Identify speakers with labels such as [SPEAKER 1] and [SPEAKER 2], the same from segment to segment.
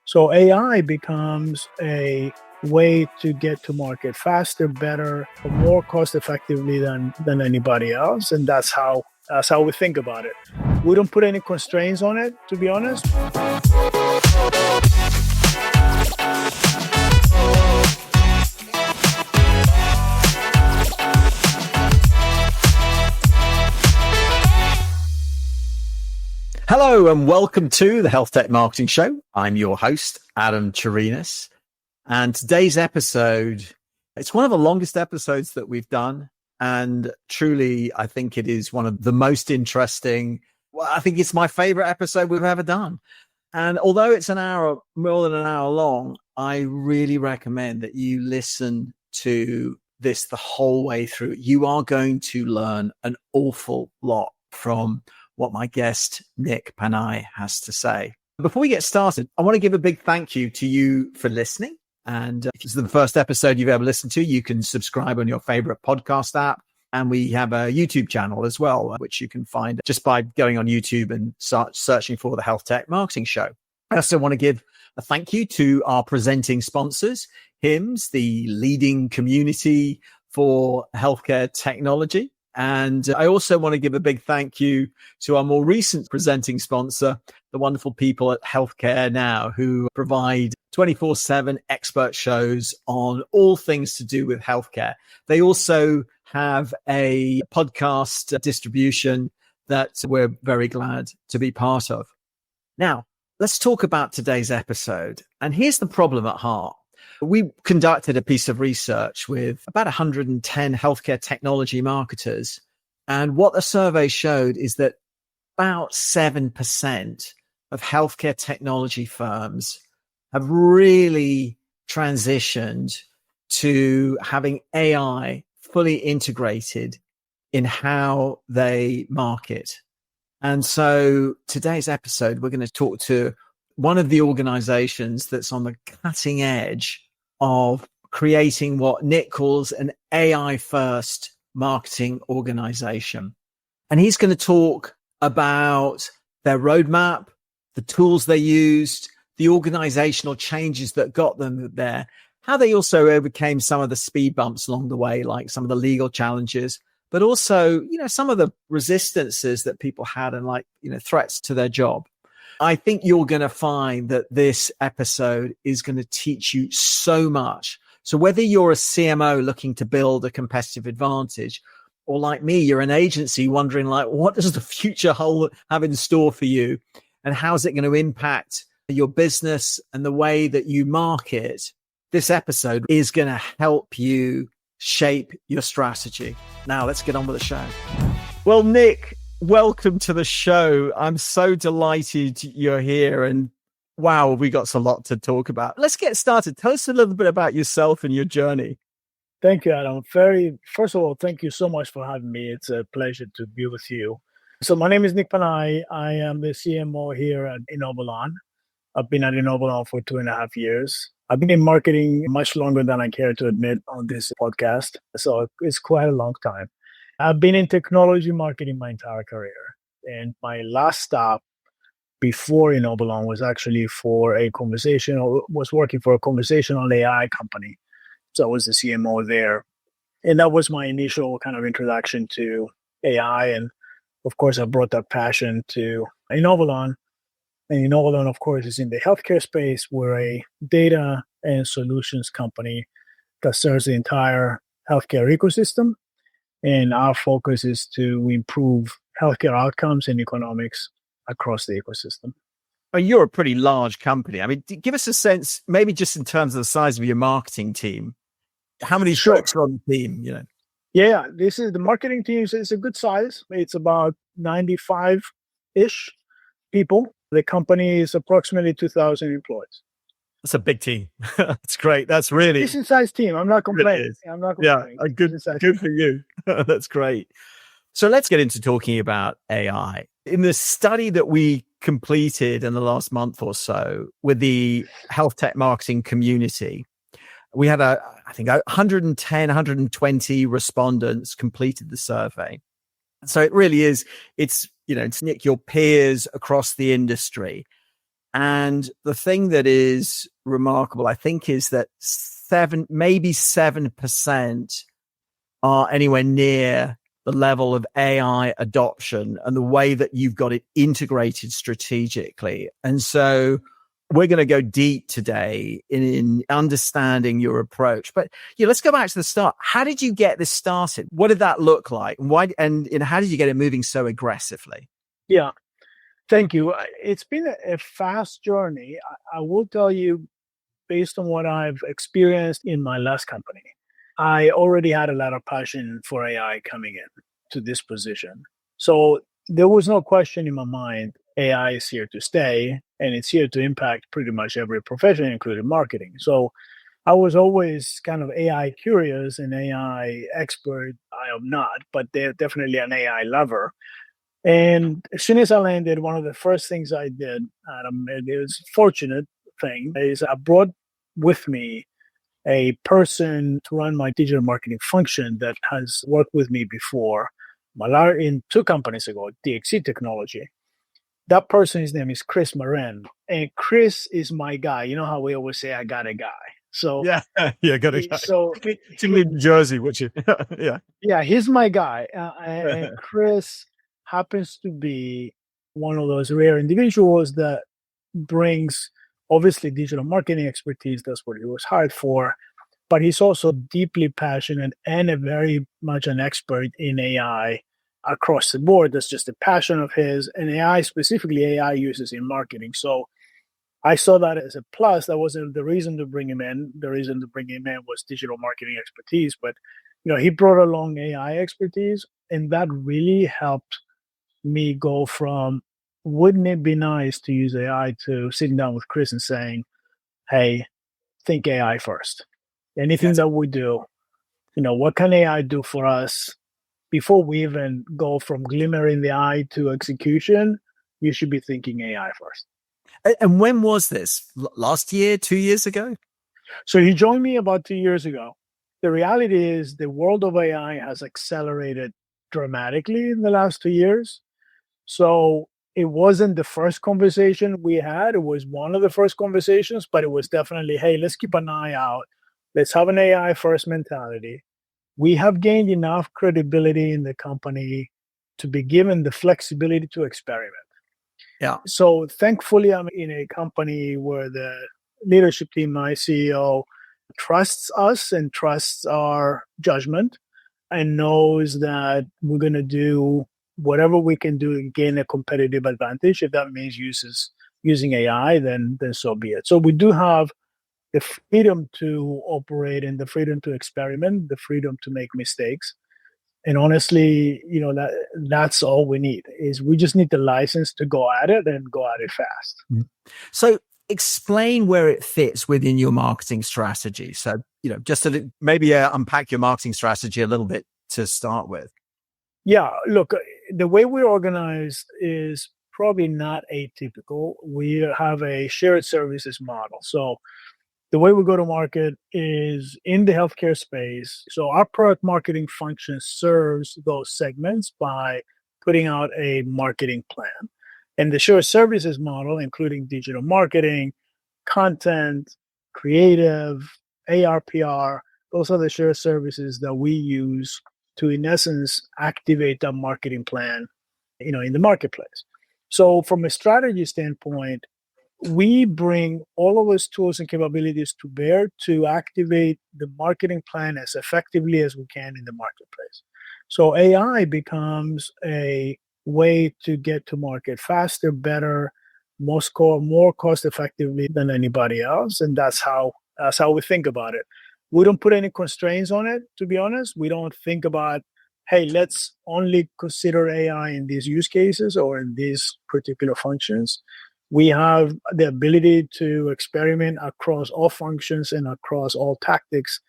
[SPEAKER 1] So AI becomes a way to get to market faster, better, more cost effectively than anybody else. And that's how we think about it. We don't put any constraints on it, to be honest.
[SPEAKER 2] Hello and welcome to the HealthTech Marketing Show. I'm your host, Adam Chirinas. And today's episode, it's one of the longest episodes that we've done. And truly, I think it is one of the most interesting. Well, I think it's my favorite episode we've ever done. And although it's an hour, more than an hour long, I really recommend that you listen to this the whole way through. You are going to learn an awful lot from what my guest, Nick Panayi, has to say. Before we get started, I want to give a big thank you to you for listening. And if it's the first episode you've ever listened to, you can subscribe on your favorite podcast app. And we have a YouTube channel as well, which you can find just by going on YouTube and searching for the HealthTech Marketing Show. I also want to give a thank you to our presenting sponsors, HIMSS, the leading community for healthcare technology. And I also want to give a big thank you to our more recent presenting sponsor, the wonderful people at Healthcare Now, who provide 24/7 expert shows on all things to do with healthcare. They also have a podcast distribution that we're very glad to be part of. Now, let's talk about today's episode. And here's the problem at heart. We conducted a piece of research with about 110 healthcare technology marketers. And what the survey showed is that about 7% of healthcare technology firms have really transitioned to having AI fully integrated in how they market. And so today's episode, we're going to talk to one of the organizations that's on the cutting edge of creating what Nick calls an AI-first marketing organization. And he's going to talk about their roadmap, the tools they used, the organizational changes that got them there, how they also overcame some of the speed bumps along the way, like some of the legal challenges, but also, some of the resistances that people had and threats to their job. I think you're going to find that this episode is going to teach you so much. So whether you're a CMO looking to build a competitive advantage, or like me, you're an agency wondering what does the future have in store for you? And how's it going to impact your business and the way that you market? This episode is going to help you shape your strategy. Now let's get on with the show. Well, Nick, welcome to the show. I'm so delighted you're here. And wow, we got a lot to talk about. Let's get started. Tell us a little bit about yourself and your journey.
[SPEAKER 1] Thank you, Adam. First of all, thank you so much for having me. It's a pleasure to be with you. So my name is Nick Panayi. I am the CMO here at Inovalon. I've been at Inovalon for 2.5 years. I've been in marketing much longer than I care to admit on this podcast. So it's quite a long time. I've been in technology marketing my entire career. And my last stop before Inovalon was actually was working for a conversational AI company. So I was the CMO there. And that was my initial kind of introduction to AI. And of course, I brought that passion to Inovalon. And Inovalon, of course, is in the healthcare space. We're a data and solutions company that serves the entire healthcare ecosystem. And our focus is to improve healthcare outcomes and economics across the ecosystem.
[SPEAKER 2] Oh, you're a pretty large company. I mean, give us a sense, maybe just in terms of the size of your marketing team. How many folks are on the team?
[SPEAKER 1] Yeah, this is the marketing team. It's a good size. It's about 95-ish people. The company is approximately 2,000 employees.
[SPEAKER 2] That's a big team. That's great. That's really
[SPEAKER 1] decent sized team. I'm not complaining.
[SPEAKER 2] Yeah, good for you. That's great. So let's get into talking about AI. In the study that we completed in the last month or so with the HealthTech marketing community, we had 110, 120 respondents completed the survey. So it really is, it's Nick, your peers across the industry. And the thing that is remarkable, I think, is that 7% are anywhere near the level of AI adoption and the way that you've got it integrated strategically. And so we're going to go deep today in understanding your approach. But yeah, let's go back to the start. How did you get this started? What did that look like? And why? And how did you get it moving so aggressively?
[SPEAKER 1] Yeah, thank you. It's been a fast journey. I will tell you, based on what I've experienced in my last company, I already had a lot of passion for AI coming in to this position. So there was no question in my mind, AI is here to stay and it's here to impact pretty much every profession, including marketing. So I was always kind of AI curious and AI expert. I am not, but they're definitely an AI lover. And as soon as I landed, one of the first things I did, Adam, and it was a fortunate thing, is I brought with me a person to run my digital marketing function that has worked with me before in two companies ago, DXC Technology. That person, his name is Chris Marin. And Chris is my guy. You know how we always say, I got a guy. So,
[SPEAKER 2] Yeah, yeah, got it.
[SPEAKER 1] so
[SPEAKER 2] To New Jersey, would you? Yeah.
[SPEAKER 1] yeah, he's my guy. And Chris happens to be one of those rare individuals that brings obviously digital marketing expertise. That's what he was hired for. But he's also deeply passionate and a very much an expert in AI across the board. That's just a passion of his, and AI, specifically AI uses in marketing. So I saw that as a plus. That wasn't the reason to bring him in. The reason to bring him in was digital marketing expertise. But he brought along AI expertise, and that really helped me go from wouldn't it be nice to use AI to sitting down with Chris and saying, hey, think AI first. Anything
[SPEAKER 2] Yes.
[SPEAKER 1] that we do, what can AI do for us before we even go from glimmer in the eye to execution? You should be thinking AI first.
[SPEAKER 2] And when was this? Last year, 2 years ago?
[SPEAKER 1] So he joined me about 2 years ago. The reality is the world of AI has accelerated dramatically in the last 2 years. So it wasn't the first conversation we had. It was one of the first conversations, but it was definitely, hey, let's keep an eye out. Let's have an AI first mentality. We have gained enough credibility in the company to be given the flexibility to experiment.
[SPEAKER 2] Yeah.
[SPEAKER 1] So thankfully, I'm in a company where the leadership team, my CEO, trusts us and trusts our judgment and knows that we're going to do whatever we can do and gain a competitive advantage. If that means using AI, then so be it. So we do have the freedom to operate and the freedom to experiment, the freedom to make mistakes. And honestly, that's all we need is we just need the license to go at it and go at it fast.
[SPEAKER 2] So explain where it fits within your marketing strategy. So, just to maybe unpack your marketing strategy a little bit to start with.
[SPEAKER 1] Yeah, look, the way we're organized is probably not atypical. We have a shared services model. So the way we go to market is in the healthcare space. So our product marketing function serves those segments by putting out a marketing plan. And the shared services model, including digital marketing, content, creative, ARPR, those are the shared services that we use to, in essence, activate that marketing plan, in the marketplace. So from a strategy standpoint, we bring all of those tools and capabilities to bear to activate the marketing plan as effectively as we can in the marketplace. So AI becomes a way to get to market faster, better, more cost effectively than anybody else, and that's how we think about it. We don't put any constraints on it, to be honest. We don't think about, hey, let's only consider AI in these use cases or in these particular functions. We have the ability to experiment across all functions and across all tactics,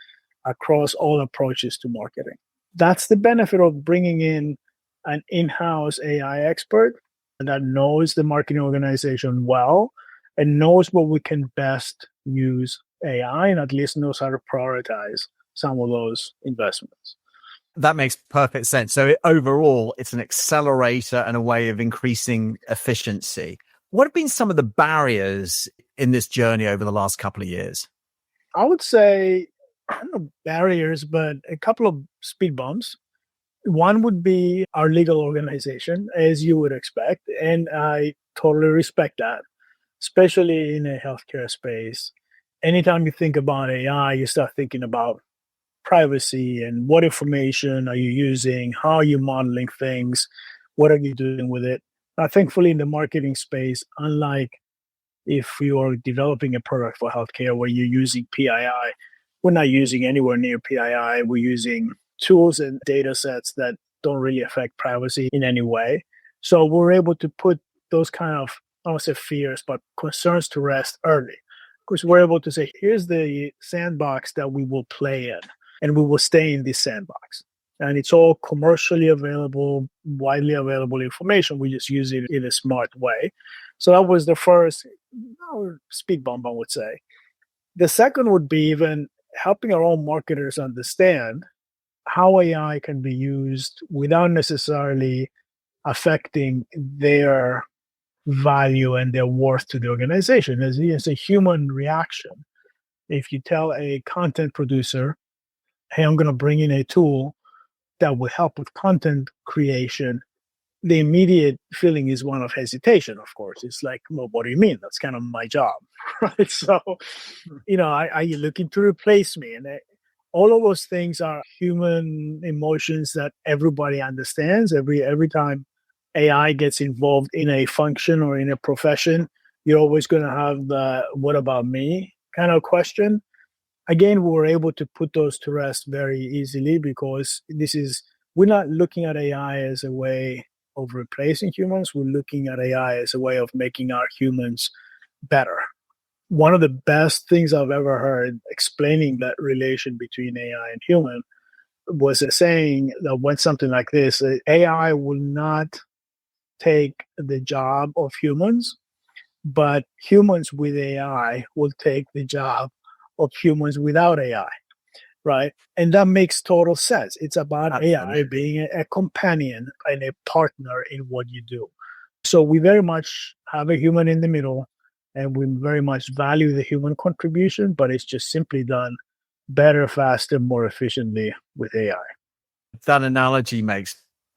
[SPEAKER 1] across all approaches to marketing. That's the benefit of bringing in an in-house AI expert that knows the marketing organization well and knows what we can best use AI and at least knows how to prioritize some of those investments.
[SPEAKER 2] That makes perfect sense. So overall, it's an accelerator and a way of increasing efficiency. What have been some of the barriers in this journey over the last couple of years?
[SPEAKER 1] I would say, I don't know, barriers, but a couple of speed bumps. One would be our legal organization, as you would expect. And I totally respect that, especially in a healthcare space. Anytime you think about AI, you start thinking about privacy and what information are you using, how are you modeling things, what are you doing with it. Thankfully, in the marketing space, unlike if you are developing a product for healthcare where you're using PII, we're not using anywhere near PII. We're using tools and data sets that don't really affect privacy in any way. So we're able to put those kind of, I don't say fears, but concerns to rest early. Because we're able to say, here's the sandbox that we will play in, and we will stay in this sandbox. And it's all commercially available, widely available information. We just use it in a smart way. So that was the first speed bump, I would say. The second would be even helping our own marketers understand how AI can be used without necessarily affecting their value and their worth to the organization. It's a human reaction. If you tell a content producer, hey, I'm going to bring in a tool that will help with content creation, the immediate feeling is one of hesitation, of course. It's like, well, what do you mean? That's kind of my job, right? So, are you looking to replace me? And all of those things are human emotions that everybody understands. Every time AI gets involved in a function or in a profession, you're always going to have the "what about me" kind of question. Again, we were able to put those to rest very easily because we're not looking at AI as a way of replacing humans. We're looking at AI as a way of making our humans better. One of the best things I've ever heard explaining that relation between AI and human was a saying that went something like this: AI will not take the job of humans, but humans with AI will take the job of humans without AI, right? And that makes total sense. It's about
[SPEAKER 2] Absolutely.
[SPEAKER 1] AI being a companion and a partner in what you do. So we very much have a human in the middle, and we very much value the human contribution, but it's just simply done better, faster, more efficiently with AI.
[SPEAKER 2] That analogy makes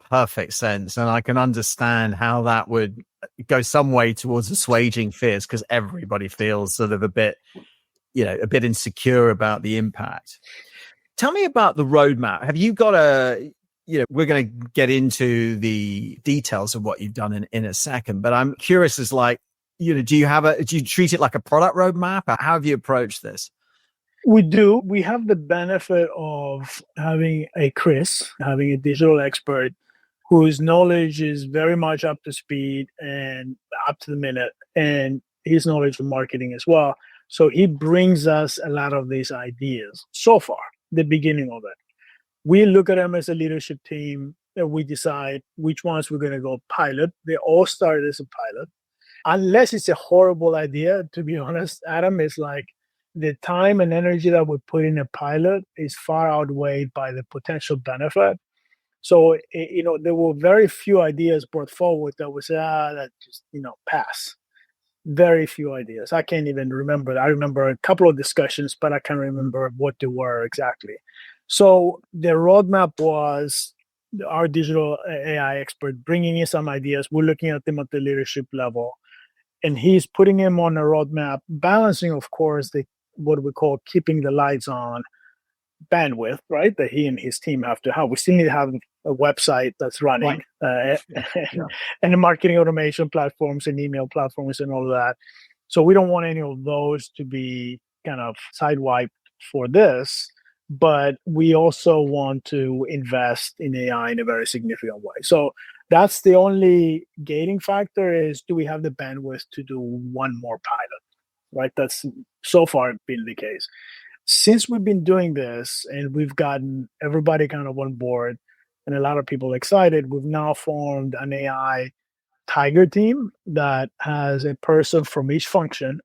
[SPEAKER 2] perfect sense. And I can understand how that would go some way towards assuaging fears because everybody feels sort of a bit insecure about the impact. Tell me about the roadmap. Have you got we're going to get into the details of what you've done in a second, but I'm curious as do you treat it like a product roadmap? How have you approached this?
[SPEAKER 1] We do. We have the benefit of having having a digital expert whose knowledge is very much up to speed and up to the minute, and his knowledge of marketing as well. So he brings us a lot of these ideas so far, the beginning of it. We look at them as a leadership team and we decide which ones we're going to go pilot. They all start as a pilot. Unless it's a horrible idea, to be honest, Adam, is like the time and energy that we put in a pilot is far outweighed by the potential benefit. So, there were very few ideas brought forward that was, that just, pass. Very few ideas. I can't even remember. I remember a couple of discussions, but I can't remember what they were exactly. So the roadmap was our digital AI expert bringing in some ideas. We're looking at them at the leadership level, and he's putting them on a roadmap, balancing, of course, the what we call keeping the lights on bandwidth, right? That he and his team have to have. We still need to have a website that's running, right. And the marketing automation platforms and email platforms and all of that. So we don't want any of those to be kind of sidewiped for this, but we also want to invest in AI in a very significant way. So that's the only gating factor is, do we have the bandwidth to do one more pilot, right? That's so far been the case. Since we've been doing this and we've gotten everybody kind of on board and a lot of people excited, we've now formed an AI Tiger team that has a person from each function.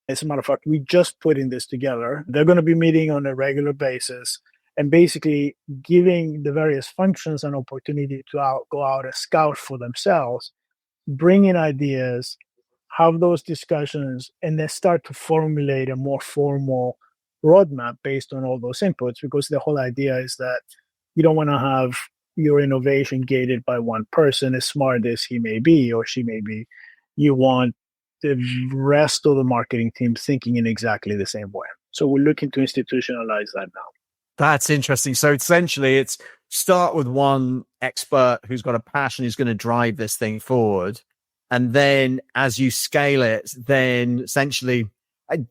[SPEAKER 1] As a matter of fact, we just putting this together. They're going to be meeting on a regular basis and basically giving the various functions an opportunity to go out and scout for themselves, bring in ideas, have those discussions, and then start to formulate a more formal roadmap based on all those inputs. Because the whole idea is that you don't want to have your innovation gated by one person, as smart as he may be or she may be. You want the rest of the marketing team thinking in exactly the same way. So we're looking to institutionalize that now.
[SPEAKER 2] That's interesting. So essentially, it's start with one expert who's got a passion, who's going to drive this thing forward. And then as you scale it, then essentially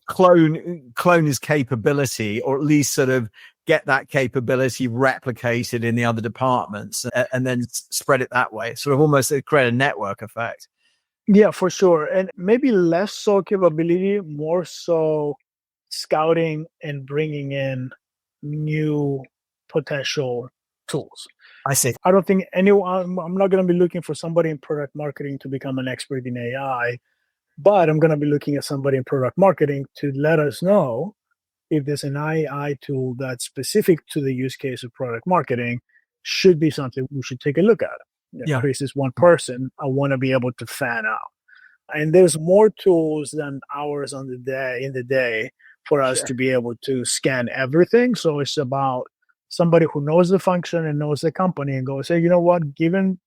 [SPEAKER 2] clone his capability, or at least sort of get that capability replicated in the other departments, and then spread it that way. Sort of almost create a network effect.
[SPEAKER 1] Yeah, for sure. And maybe less so capability, more so scouting and bringing in new potential tools.
[SPEAKER 2] I see.
[SPEAKER 1] I don't think anyone, I'm not going to be looking for somebody in product marketing to become an expert in AI, but I'm going to be looking at somebody in product marketing to let us know if there's an AI tool that's specific to the use case of product marketing, should be something we should take a look at.
[SPEAKER 2] Yeah.
[SPEAKER 1] Chris is one person. I want to be able to fan out. And there's more tools than hours in the day for us to be able to scan everything. So it's about somebody who knows the function and knows the company and goes, hey, you know what, given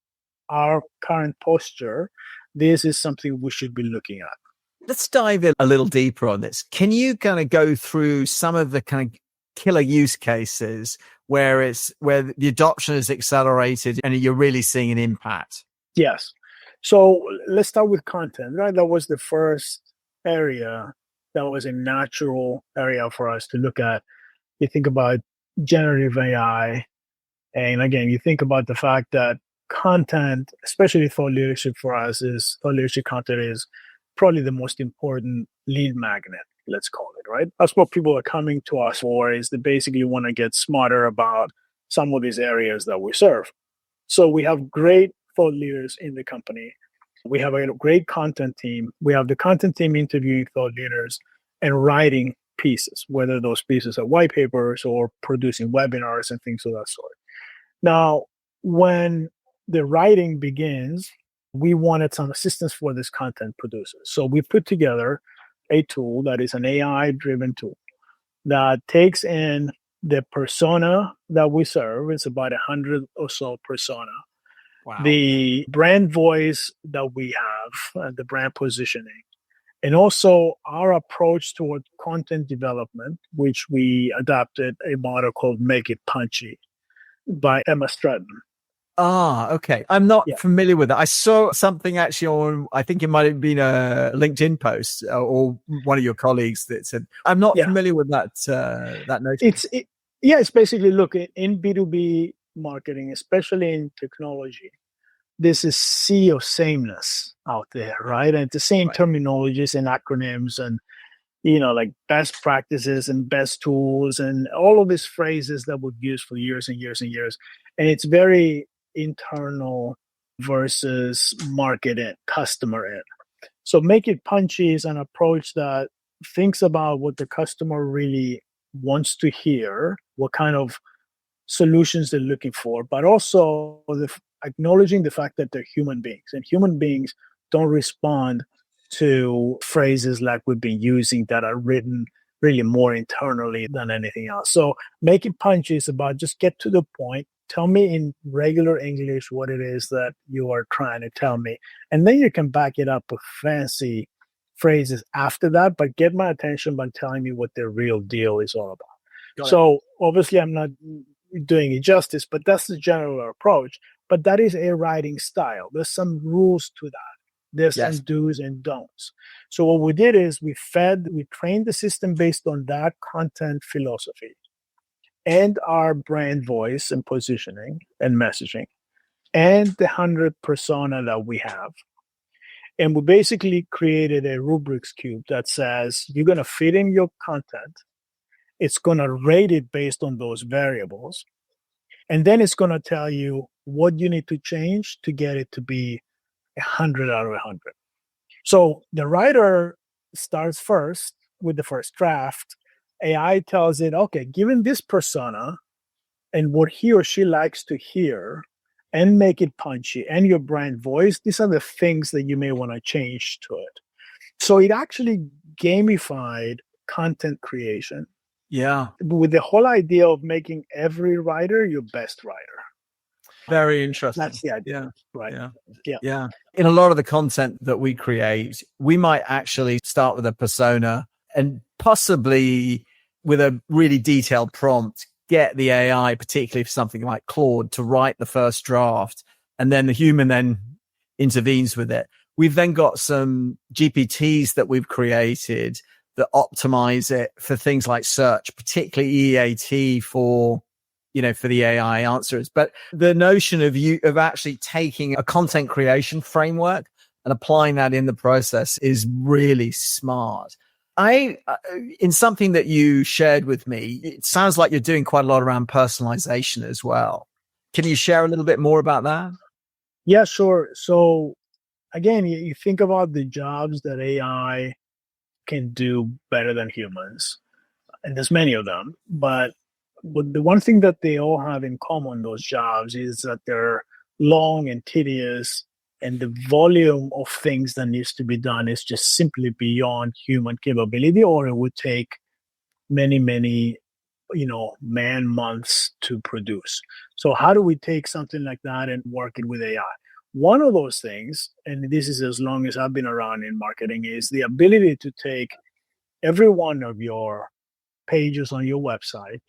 [SPEAKER 1] our current posture, this is something we should be looking at.
[SPEAKER 2] Let's dive in a little deeper on this. Can you kind of go through some of the kind of killer use cases where the adoption is accelerated and you're really seeing an impact?
[SPEAKER 1] Yes. So let's start with content, right? That was the first area that was a natural area for us to look at. You think about generative AI, and again, you think about the fact that content, especially thought leadership for us, thought leadership content is probably the most important lead magnet, let's call it, right? That's what people are coming to us for, is they basically want to get smarter about some of these areas that we serve. So we have great thought leaders in the company. We have a great content team. We have the content team interviewing thought leaders and writing pieces, whether those pieces are white papers or producing webinars and things of that sort. Now, when the writing begins, we wanted some assistance for this content producer. So we put together a tool that is an AI-driven tool that takes in the persona that we serve. It's about 100 or so persona. Wow. The brand voice that we have, the brand positioning, and also our approach toward content development, which we adopted a model called Make It Punchy by Emma Stratton.
[SPEAKER 2] Ah, okay. I'm not familiar with that. I saw something actually on, I think it might have been a LinkedIn post or one of your colleagues that said, I'm not familiar with that notion.
[SPEAKER 1] It's basically, look, in B2B marketing, especially in technology, this is sea of sameness out there, right? And it's the same terminologies and acronyms and, like best practices and best tools and all of these phrases that we've used for years and years and years. And it's very internal versus market in, customer in. So Make It Punchy is an approach that thinks about what the customer really wants to hear, what kind of solutions they're looking for, but also acknowledging the fact that they're human beings, and human beings don't respond to phrases like we've been using that are written really more internally than anything else. So Make It Punchy is about just get to the point. Tell me in regular English what it is that you are trying to tell me. And then you can back it up with fancy phrases after that, but get my attention by telling me what the real deal is all about. So obviously I'm not doing it justice, but that's the general approach. But that is a writing style. There's some rules to that. There's some do's and don'ts. So what we did is we trained the system based on that content philosophy and our brand voice and positioning and messaging and the 100 persona that we have. And we basically created a rubrics cube that says you're going to fit in your content. It's going to rate it based on those variables. And then it's going to tell you what you need to change to get it to be 100 out of 100. So the writer starts first with the first draft. AI tells it, okay, given this persona and what he or she likes to hear, and Make It Punchy and your brand voice, these are the things that you may want to change to it. So it actually gamified content creation
[SPEAKER 2] Yeah.
[SPEAKER 1] with the whole idea of making every writer your best writer.
[SPEAKER 2] Very interesting.
[SPEAKER 1] That's the idea,
[SPEAKER 2] Yeah.
[SPEAKER 1] right?
[SPEAKER 2] Yeah.
[SPEAKER 1] Yeah.
[SPEAKER 2] Yeah. In a lot of the content that we create, we might actually start with a persona and possibly with a really detailed prompt, get the AI, particularly for something like Claude, to write the first draft. And then the human then intervenes with it. We've then got some GPTs that we've created that optimize it for things like search, particularly EAT for the AI answers. But the notion of actually taking a content creation framework and applying that in the process is really smart. In something that you shared with me, it sounds like you're doing quite a lot around personalization as well. Can you share a little bit more about that?
[SPEAKER 1] Yeah, sure. So again, you think about the jobs that AI can do better than humans, and there's many of them, but the one thing that they all have in common, those jobs, is that they're long and tedious, and the volume of things that needs to be done is just simply beyond human capability, or it would take many, many, man months to produce. So how do we take something like that and work it with AI? One of those things, and this is as long as I've been around in marketing, is the ability to take every one of your pages on your website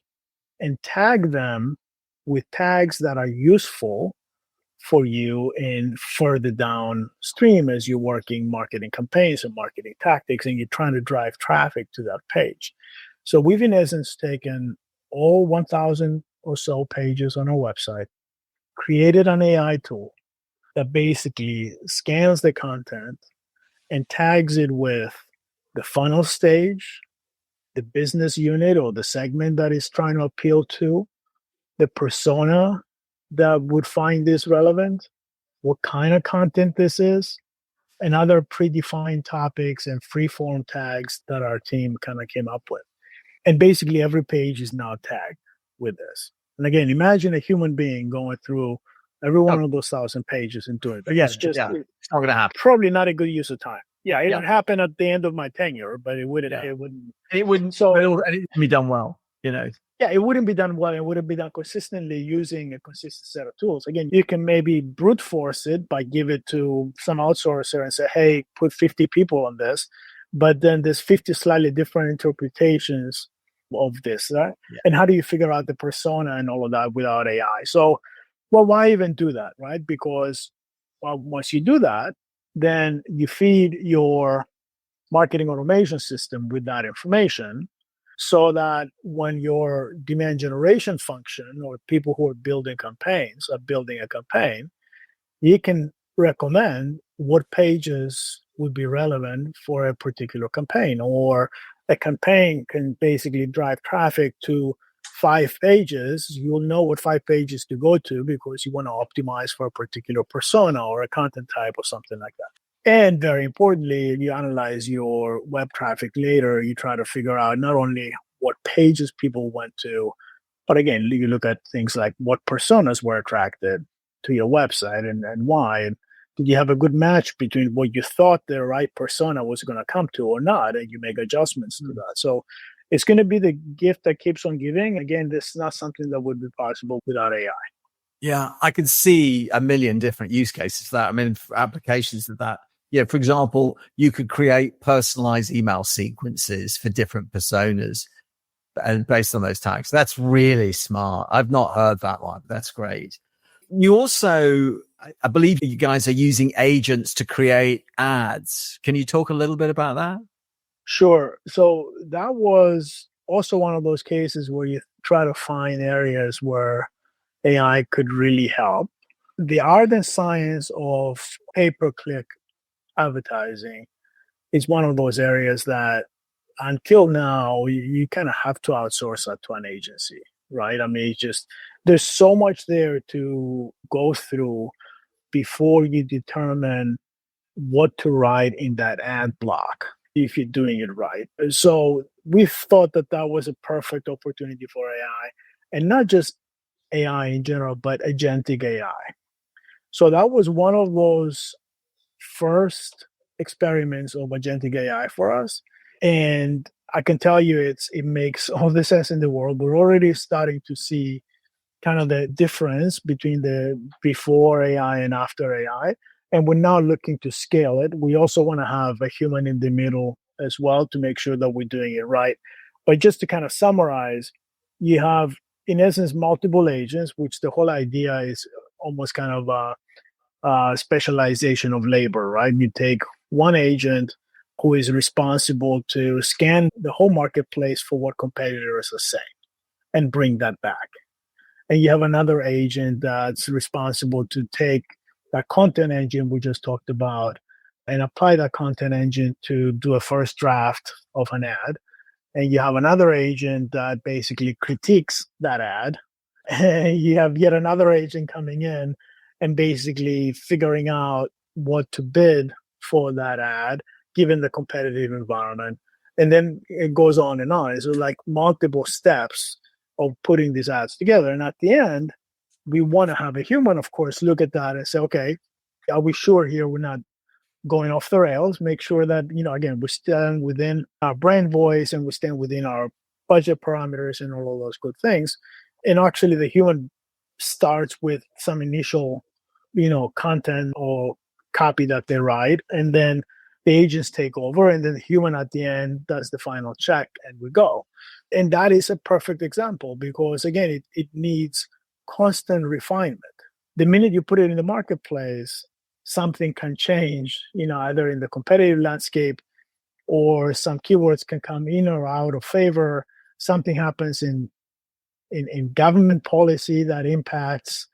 [SPEAKER 1] and tag them with tags that are useful for you in further downstream as you're working marketing campaigns and marketing tactics and you're trying to drive traffic to that page. So we've in essence taken all 1,000 or so pages on our website, created an AI tool that basically scans the content and tags it with the funnel stage, the business unit or the segment that is trying to appeal to, the persona that would find this relevant, what kind of content this is, and other predefined topics and free-form tags that our team kind of came up with. And basically, every page is now tagged with this. And again, imagine a human being going through every one of those 1,000 pages and doing it.
[SPEAKER 2] Again, it's not going to happen.
[SPEAKER 1] Probably not a good use of time. Yeah, it happened at the end of my tenure, but it wouldn't.
[SPEAKER 2] Yeah.
[SPEAKER 1] It wouldn't. So
[SPEAKER 2] it can be done well.
[SPEAKER 1] Yeah, it wouldn't be done well. It wouldn't be done consistently using a consistent set of tools. Again, you can maybe brute force it by give it to some outsourcer and say, hey, put 50 people on this. But then there's 50 slightly different interpretations of this, right? Yeah. And how do you figure out the persona and all of that without AI? So, well, why even do that, right? Because once you do that, then you feed your marketing automation system with that information so that when your demand generation function or people who are building campaigns are building a campaign, you can recommend what pages would be relevant for a particular campaign, or a campaign can basically drive traffic to 5 pages. You'll know what 5 pages to go to because you want to optimize for a particular persona or a content type or something like that. And very importantly, you analyze your web traffic later. You try to figure out not only what pages people went to, but again, you look at things like what personas were attracted to your website and why. And did you have a good match between what you thought the right persona was going to come to or not? And you make adjustments to that. So it's going to be the gift that keeps on giving. Again, this is not something that would be possible without AI.
[SPEAKER 2] Yeah, I can see a million different use cases for that. I mean, for applications of that. Yeah, for example, you could create personalized email sequences for different personas and based on those tags. That's really smart. I've not heard that one. That's great. You also, I believe you guys are using agents to create ads. Can you talk a little bit about that?
[SPEAKER 1] Sure. So that was also one of those cases where you try to find areas where AI could really help. The art and science of pay-per-click advertising is one of those areas that until now you kind of have to outsource that to an agency, right? I mean, it's just there's so much there to go through before you determine what to write in that ad block if you're doing it right. So we thought that that was a perfect opportunity for AI, and not just AI in general, but agentic AI. So that was one of those first experiments of agentic AI for us. And I can tell you it makes all the sense in the world. We're already starting to see kind of the difference between the before AI and after AI. And we're now looking to scale it. We also want to have a human in the middle as well to make sure that we're doing it right. But just to kind of summarize, you have, in essence, multiple agents, which the whole idea is almost kind of a specialization of labor, right? You take one agent who is responsible to scan the whole marketplace for what competitors are saying and bring that back. And you have another agent that's responsible to take that content engine we just talked about and apply that content engine to do a first draft of an ad. And you have another agent that basically critiques that ad. And you have yet another agent coming in and basically figuring out what to bid for that ad, given the competitive environment. And then it goes on and on. So like multiple steps of putting these ads together. And at the end, we want to have a human, of course, look at that and say, okay, are we sure here we're not going off the rails? Make sure that, again, we stand within our brand voice and we stand within our budget parameters and all of those good things. And actually the human starts with some initial, content or copy that they write. And then the agents take over and then the human at the end does the final check and we go. And that is a perfect example because, again, it needs constant refinement. The minute you put it in the marketplace, something can change, either in the competitive landscape or some keywords can come in or out of favor. Something happens in government policy that impacts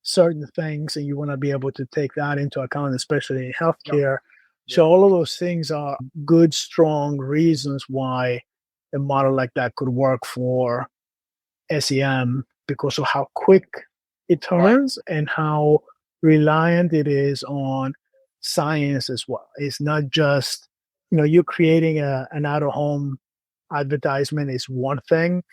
[SPEAKER 1] certain things, and you want to be able to take that into account, especially in healthcare. Yeah. So all of those things are good, strong reasons why a model like that could work for SEM because of how quick it turns and how reliant it is on science as well. It's not just, you're creating an out-of-home advertisement is one thing.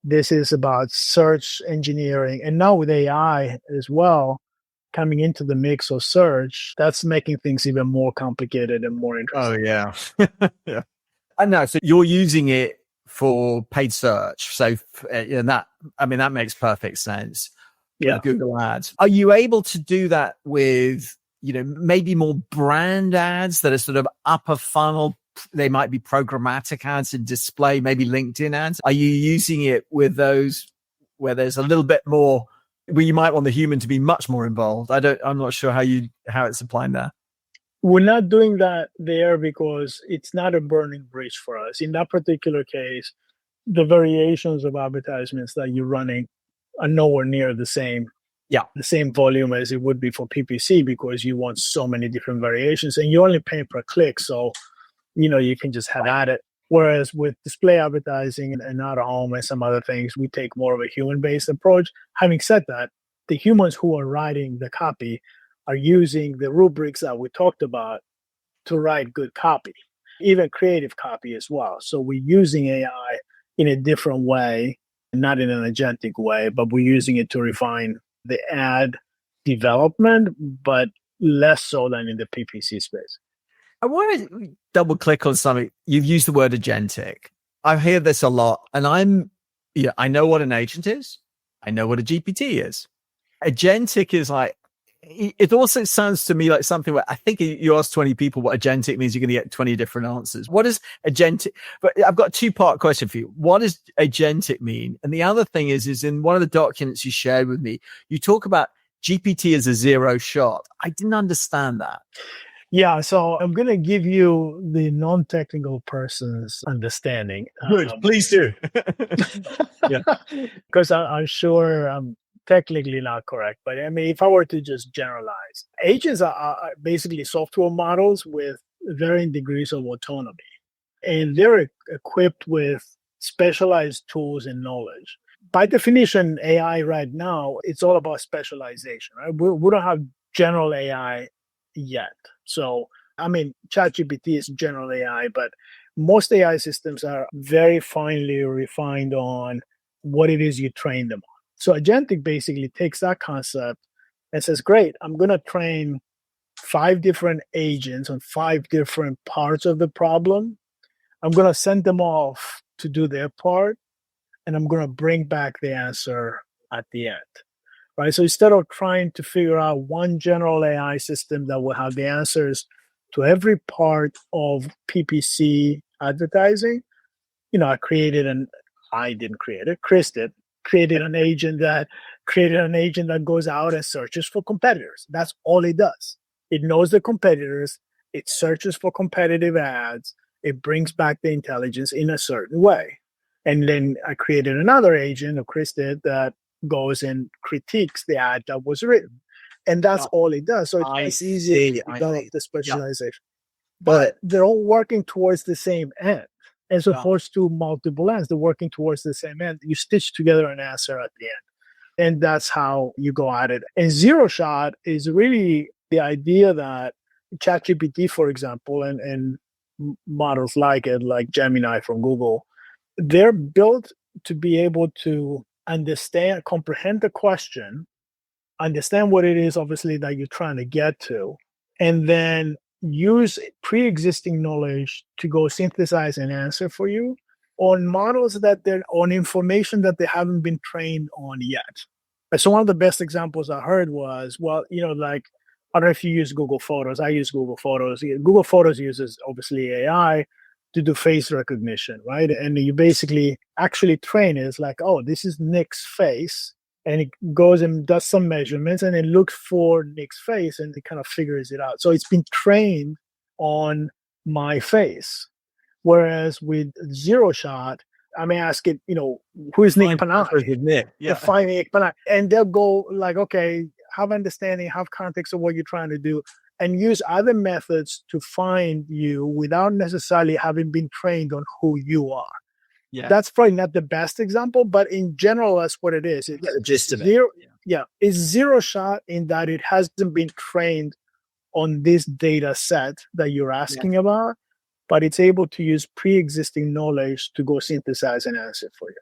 [SPEAKER 1] This is about search engineering. And now with AI as well, coming into the mix of search, that's making things even more complicated and more interesting.
[SPEAKER 2] Oh, yeah. Yeah. I know. So you're using it for paid search. So that makes perfect sense.
[SPEAKER 1] Yeah.
[SPEAKER 2] Google ads. Are you able to do that with, maybe more brand ads that are sort of upper funnel? They might be programmatic ads in display, maybe LinkedIn ads. Are you using it with those where there's a little bit more, where you might want the human to be much more involved? I'm not sure how it's applying there.
[SPEAKER 1] We're not doing that there because it's not a burning bridge for us. In that particular case, the variations of advertisements that you're running are nowhere near the same volume as it would be for PPC because you want so many different variations and you only pay per click. So, you can just have at it. Whereas with display advertising and out of home and some other things, we take more of a human-based approach. Having said that, the humans who are writing the copy are using the rubrics that we talked about to write good copy, even creative copy as well. So we're using AI in a different way, not in an agentic way, but we're using it to refine the ad development, but less so than in the PPC space.
[SPEAKER 2] I want to double click on something. You've used the word agentic. I hear this a lot, and I know what an agent is. I know what a GPT is. Agentic is like, it also sounds to me like something where I think you ask 20 people what agentic means, you're going to get 20 different answers. What is agentic? But I've got a two-part question for you. What does agentic mean? And the other thing is in one of the documents you shared with me, you talk about GPT as a zero shot. I didn't understand that.
[SPEAKER 1] Yeah, so I'm going to give you the non-technical person's understanding.
[SPEAKER 2] Good, please do.
[SPEAKER 1] Yeah, because I'm sure I'm technically not correct. But I mean, if I were to just generalize, agents are basically software models with varying degrees of autonomy. And they're equipped with specialized tools and knowledge. By definition, AI right now, it's all about specialization, right? We don't have general AI yet. So, I mean, ChatGPT is general AI, but most AI systems are very finely refined on what it is you train them on. So Agentic basically takes that concept and says, great, I'm going to train 5 different agents on 5 different parts of the problem. I'm going to send them off to do their part, and I'm going to bring back the answer at the end. Right. So instead of trying to figure out one general AI system that will have the answers to every part of PPC advertising, I didn't create it, Chris did, created an agent that goes out and searches for competitors. That's all it does. It knows the competitors, it searches for competitive ads, it brings back the intelligence in a certain way. And then I created another agent, or Chris did, that goes and critiques the ad that was written. And that's all it does. So it's easy to develop the specialization. But they're all working towards the same end, as opposed to multiple ends. They're working towards the same end. You stitch together an answer at the end. And that's how you go at it. And zero shot is really the idea that ChatGPT, for example, and models like it, like Gemini from Google, they're built to be able to comprehend the question, understand what it is, obviously, that you're trying to get to, and then use pre-existing knowledge to go synthesize an answer for you on models that they're on information that they haven't been trained on yet. So one of the best examples I heard was, like, I don't know if you use Google Photos. I use Google Photos. Google Photos uses, obviously, AI to do face recognition, right? And you basically actually train it. It's like, oh, this is Nick's face. And it goes and does some measurements and it looks for Nick's face and it kind of figures it out. So it's been trained on my face. Whereas with zero shot, I may ask it, who is Nick Panayi?
[SPEAKER 2] Nick. Yeah.
[SPEAKER 1] Find Nick Panayi. And they'll go like, okay, have understanding, have context of what you're trying to do, and use other methods to find you without necessarily having been trained on who you are. Yeah. That's probably not the best example, but in general, that's what it is. It's
[SPEAKER 2] the gist of it.
[SPEAKER 1] It's zero shot in that it hasn't been trained on this data set that you're asking about, but it's able to use pre-existing knowledge to go synthesize an answer for you.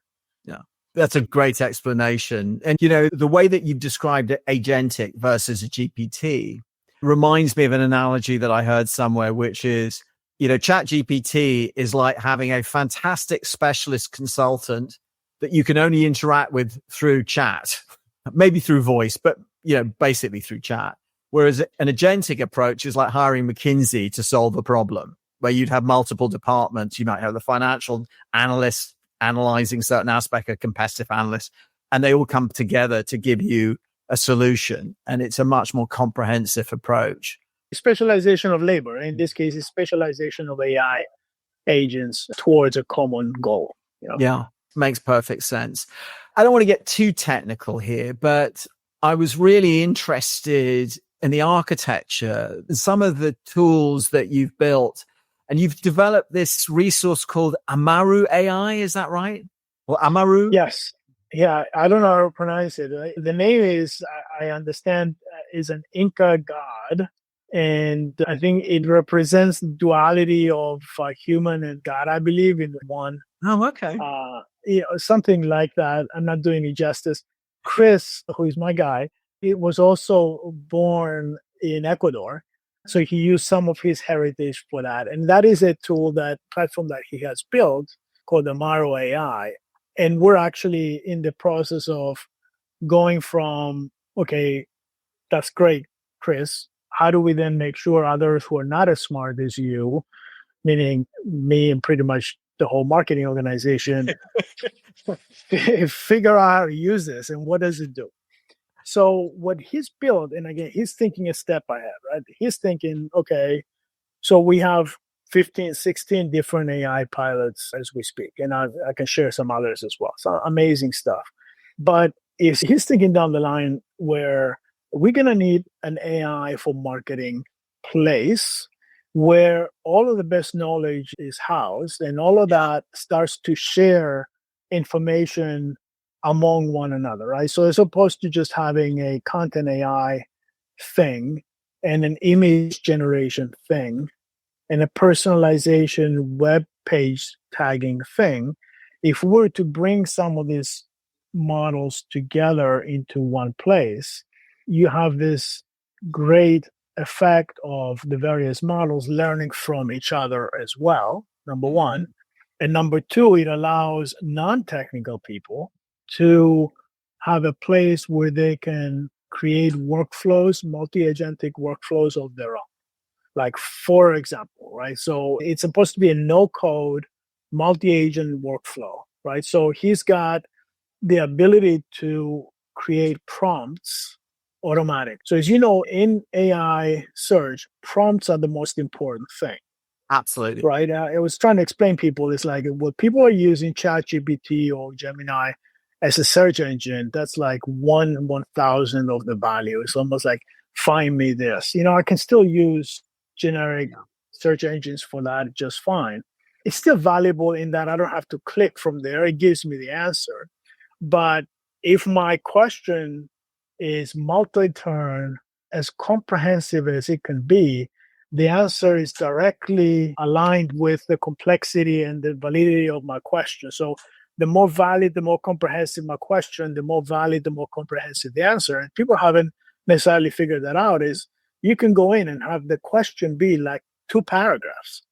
[SPEAKER 2] Yeah. That's a great explanation. And, the way that you've described it, agentic versus a GPT, reminds me of an analogy that I heard somewhere, which is, ChatGPT is like having a fantastic specialist consultant that you can only interact with through chat, maybe through voice, but, basically through chat. Whereas an agentic approach is like hiring McKinsey to solve a problem, where you'd have multiple departments. You might have the financial analyst analyzing certain aspect, a competitive analyst, and they all come together to give you a solution. And it's a much more comprehensive approach.
[SPEAKER 1] Specialization of labor. In this case, it's specialization of AI agents towards a common goal.
[SPEAKER 2] Yeah, makes perfect sense. I don't want to get too technical here, but I was really interested in the architecture, some of the tools that you've built, and you've developed this resource called Amaru AI. Is that right? Well, Amaru?
[SPEAKER 1] Yes. Yeah, I don't know how to pronounce it. The name is, I understand, is an Inca god. And I think it represents the duality of human and God, I believe, in one.
[SPEAKER 2] Oh, okay.
[SPEAKER 1] Something like that. I'm not doing it justice. Chris, who is my guy, he was also born in Ecuador. So he used some of his heritage for that. And that is a platform that he has built called Amaru AI. And we're actually in the process of going from, okay, that's great, Chris. How do we then make sure others who are not as smart as you, meaning me and pretty much the whole marketing organization, figure out how to use this and what does it do? So what he's built, and again, he's thinking a step ahead, right? He's thinking, okay, so we have 15, 16 different AI pilots as we speak, and I can share some others as well. So amazing stuff. But if he's thinking down the line where we're going to need an AI for marketing place where all of the best knowledge is housed and all of that starts to share information among one another, right? So as opposed to just having a content AI thing and an image generation thing and a personalization web page tagging thing, if we were to bring some of these models together into one place, you have this great effect of the various models learning from each other as well, number one. And number two, it allows non-technical people to have a place where they can create workflows, multi-agentic workflows of their own. Like, for example, right? So it's supposed to be a no-code, multi-agent workflow, right? So he's got the ability to create prompts automatic. So as you know, in AI search, prompts are the most important thing.
[SPEAKER 2] Absolutely.
[SPEAKER 1] Right. I was trying to explain people, it's like what people are using ChatGPT or Gemini as a search engine, that's like 1/1000 of the value. It's almost like find me this. I can still use generic search engines for that just fine. It's still valuable in that I don't have to click from there. It gives me the answer. But if my question is multi-turn, as comprehensive as it can be, the answer is directly aligned with the complexity and the validity of my question. So the more valid, the more comprehensive my question, the more valid, the more comprehensive the answer. And people haven't necessarily figured that out, is you can go in and have the question be like 2 paragraphs.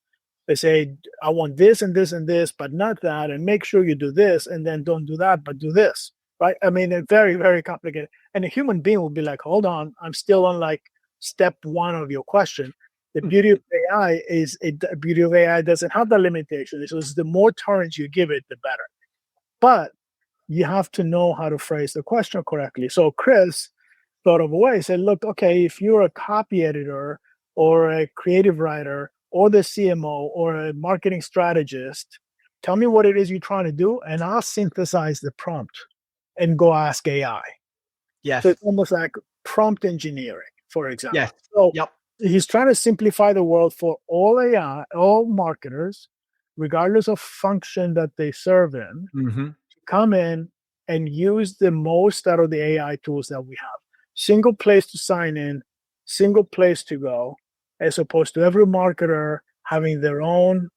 [SPEAKER 1] They say, I want this and this and this, but not that, and make sure you do this, and then don't do that, but do this, right? I mean, it's very, very complicated. And a human being will be like, hold on, I'm still on like step 1 of your question. The beauty of AI is the beauty of AI doesn't have that limitation. So it's the more turns you give it, the better. But you have to know how to phrase the question correctly. So Chris thought of a way, said, look, okay, if you're a copy editor or a creative writer or the CMO or a marketing strategist, tell me what it is you're trying to do, and I'll synthesize the prompt and go ask AI.
[SPEAKER 2] Yes.
[SPEAKER 1] So it's almost like prompt engineering, for example.
[SPEAKER 2] Yes.
[SPEAKER 1] So he's trying to simplify the world for all AI, all marketers, regardless of function that they serve in, to come in and use the most out of the AI tools that we have. Single place to sign in, single place to go, as opposed to every marketer having their own,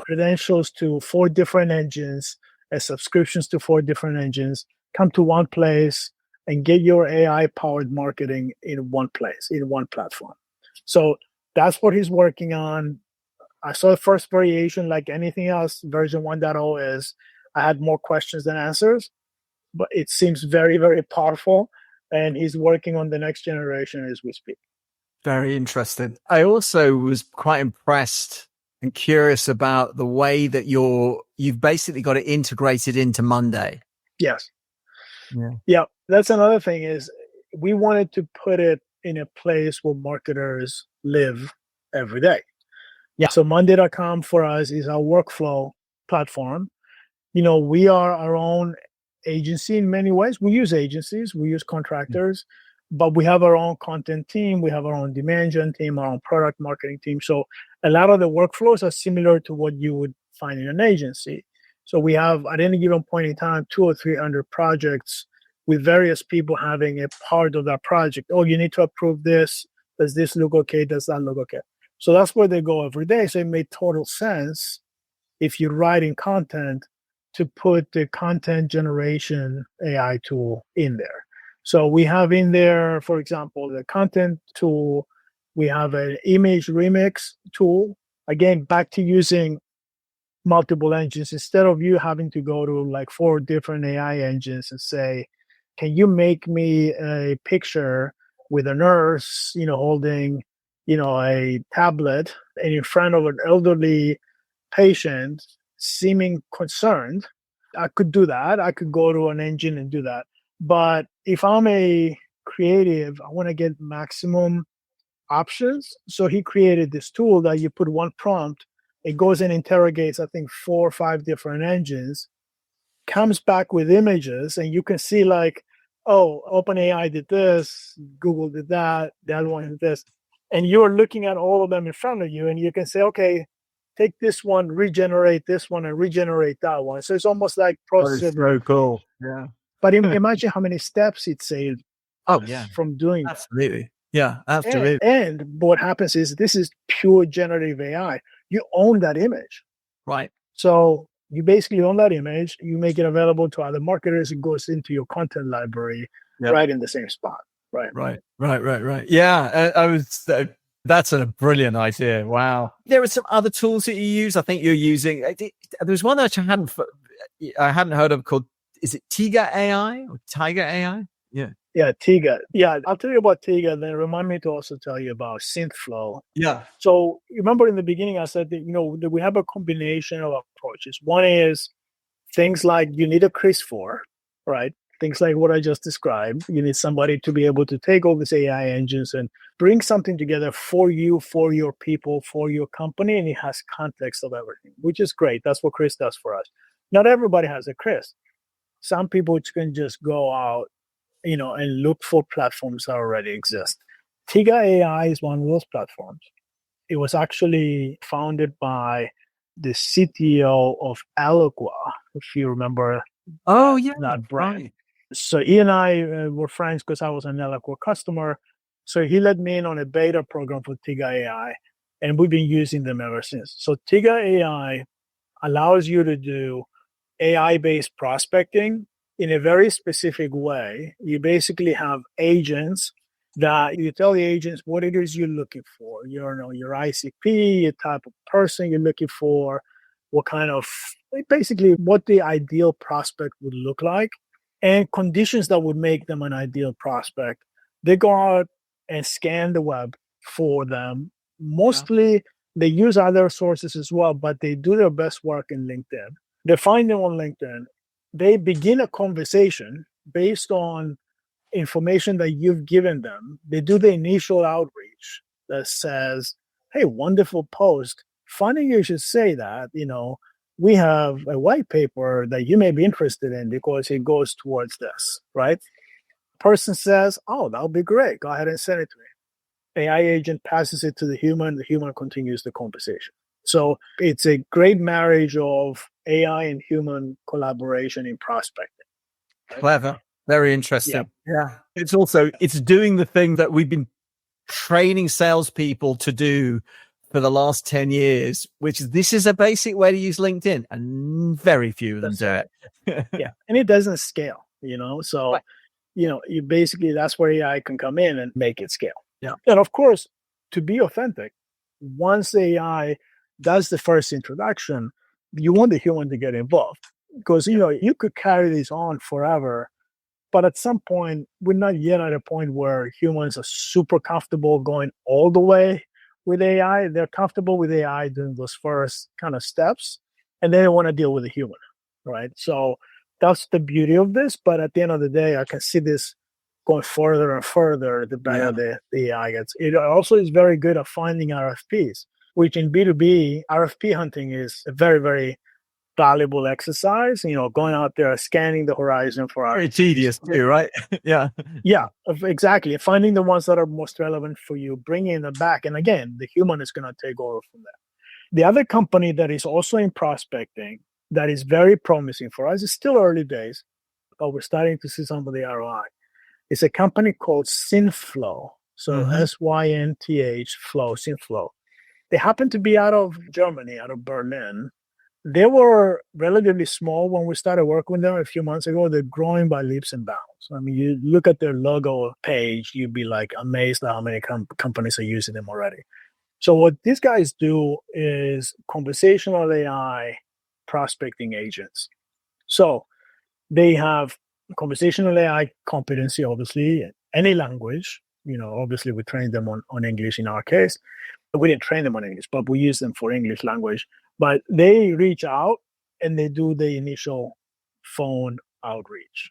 [SPEAKER 1] credentials to 4 different engines, as subscriptions to 4 different engines. Come to one place and get your AI powered marketing in one place, in one platform. So that's what he's working on. I saw the first variation, like anything else, version 1.0 is I had more questions than answers, but it seems very, very powerful. And he's working on the next generation as we speak.
[SPEAKER 2] Very interesting. I also was quite impressed and curious about the way that you've basically got it integrated into Monday.
[SPEAKER 1] Yes. Yeah. That's another thing, is we wanted to put it in a place where marketers live every day. Yeah. So Monday.com for us is our workflow platform. We are our own agency in many ways. We use agencies, we use contractors, but we have our own content team, we have our own demand gen team, our own product marketing team. So a lot of the workflows are similar to what you would find in an agency. So we have, at any given point in time, 200 or 300 projects with various people having a part of that project. Oh, you need to approve this. Does this look okay? Does that look okay? So that's where they go every day. So it made total sense, if you're writing content, to put the content generation AI tool in there. So we have in there, for example, the content tool. We have an image remix tool. Again, back to using multiple engines. Instead of you having to go to like 4 different AI engines and say, can you make me a picture with a nurse, holding, a tablet and in front of an elderly patient seeming concerned? I could do that. I could go to an engine and do that. But if I'm a creative, I want to get maximum options. So he created this tool that you put one prompt, it goes and interrogates, I think, 4 or 5 different engines, comes back with images, and you can see like, oh, OpenAI did this, Google did that, the other one did this. And you're looking at all of them in front of you, and you can say, okay, take this one, regenerate this one, and regenerate that one. So it's almost like process.
[SPEAKER 2] So cool. Yeah.
[SPEAKER 1] But imagine how many steps it saved from doing that.
[SPEAKER 2] Absolutely. Yeah, absolutely.
[SPEAKER 1] And what happens is, this is pure generative AI. You own that image.
[SPEAKER 2] Right.
[SPEAKER 1] So you basically own that image. You make it available to other marketers. It goes into your content library right in the same spot. Right.
[SPEAKER 2] Right. Yeah, I was. That's a brilliant idea. Wow. There are some other tools that you use. I think you're using. There was one that I hadn't heard of called. Is it Tega AI or Tiger AI? Yeah.
[SPEAKER 1] Yeah, Tega. Yeah, I'll tell you about Tega. Then remind me to also tell you about Synthflow.
[SPEAKER 2] Yeah.
[SPEAKER 1] So remember in the beginning, I said that that we have a combination of approaches. One is things like you need a Chris for, right? Things like what I just described. You need somebody to be able to take all these AI engines and bring something together for you, for your people, for your company, and it has context of everything, which is great. That's what Chris does for us. Not everybody has a Chris. Some people can just go out, and look for platforms that already exist. Tiga AI is one of those platforms. It was actually founded by the CTO of Eloqua, if you remember
[SPEAKER 2] Oh, yeah.
[SPEAKER 1] that brand.
[SPEAKER 2] Right.
[SPEAKER 1] So he and I were friends because I was an Eloqua customer. So he let me in on a beta program for Tiga AI, and we've been using them ever since. So Tiga AI allows you to do AI-based prospecting in a very specific way. You basically have agents that you tell the agents what it is you're looking for. Your ICP, your type of person you're looking for, basically what the ideal prospect would look like, and conditions that would make them an ideal prospect. They go out and scan the web for them. Mostly they use other sources as well, but they do their best work in LinkedIn. They find them on LinkedIn. They begin a conversation based on information that you've given them. They do the initial outreach that says, hey, wonderful post. Funny you should say that. We have a white paper that you may be interested in because it goes towards this, right? Person says, oh, that'll be great. Go ahead and send it to me. AI agent passes it to the human continues the conversation. So it's a great marriage of AI and human collaboration in prospecting.
[SPEAKER 2] Clever. Very interesting. Yeah. It's doing the thing that we've been training salespeople to do for the last 10 years, which is this is a basic way to use LinkedIn, and very few of them do it.
[SPEAKER 1] Yeah. And it doesn't scale, so, right. You basically, that's where AI can come in and make it scale.
[SPEAKER 2] Yeah.
[SPEAKER 1] And of course, to be authentic, once AI does the first introduction, you want the human to get involved because, you could carry this on forever. But at some point, we're not yet at a point where humans are super comfortable going all the way with AI. They're comfortable with AI doing those first kind of steps, and they don't want to deal with a human, right? So that's the beauty of this. But at the end of the day, I can see this going further and further the better the AI gets. It also is very good at finding RFPs, which in B2B, RFP hunting is a very, very valuable exercise, going out there scanning the horizon for
[SPEAKER 2] very tedious too, right? Yeah
[SPEAKER 1] exactly, finding the ones that are most relevant for you, bringing them back, and again the human is going to take over from there. The other company that is also in prospecting that is very promising for us, is still early days, but we're starting to see some of the ROI. It's a company called Synthflow. So SYNTH Flow, Synthflow. They happen to be out of Germany, out of Berlin. They were relatively small when we started working with them a few months ago. They're growing by leaps and bounds. I mean, you look at their logo page, you'd be like amazed at how many companies are using them already. So what these guys do is conversational AI prospecting agents. So they have conversational AI competency, obviously, in any language. Obviously we trained them on English in our case. We didn't train them on English, but we use them for English language. But they reach out and they do the initial phone outreach,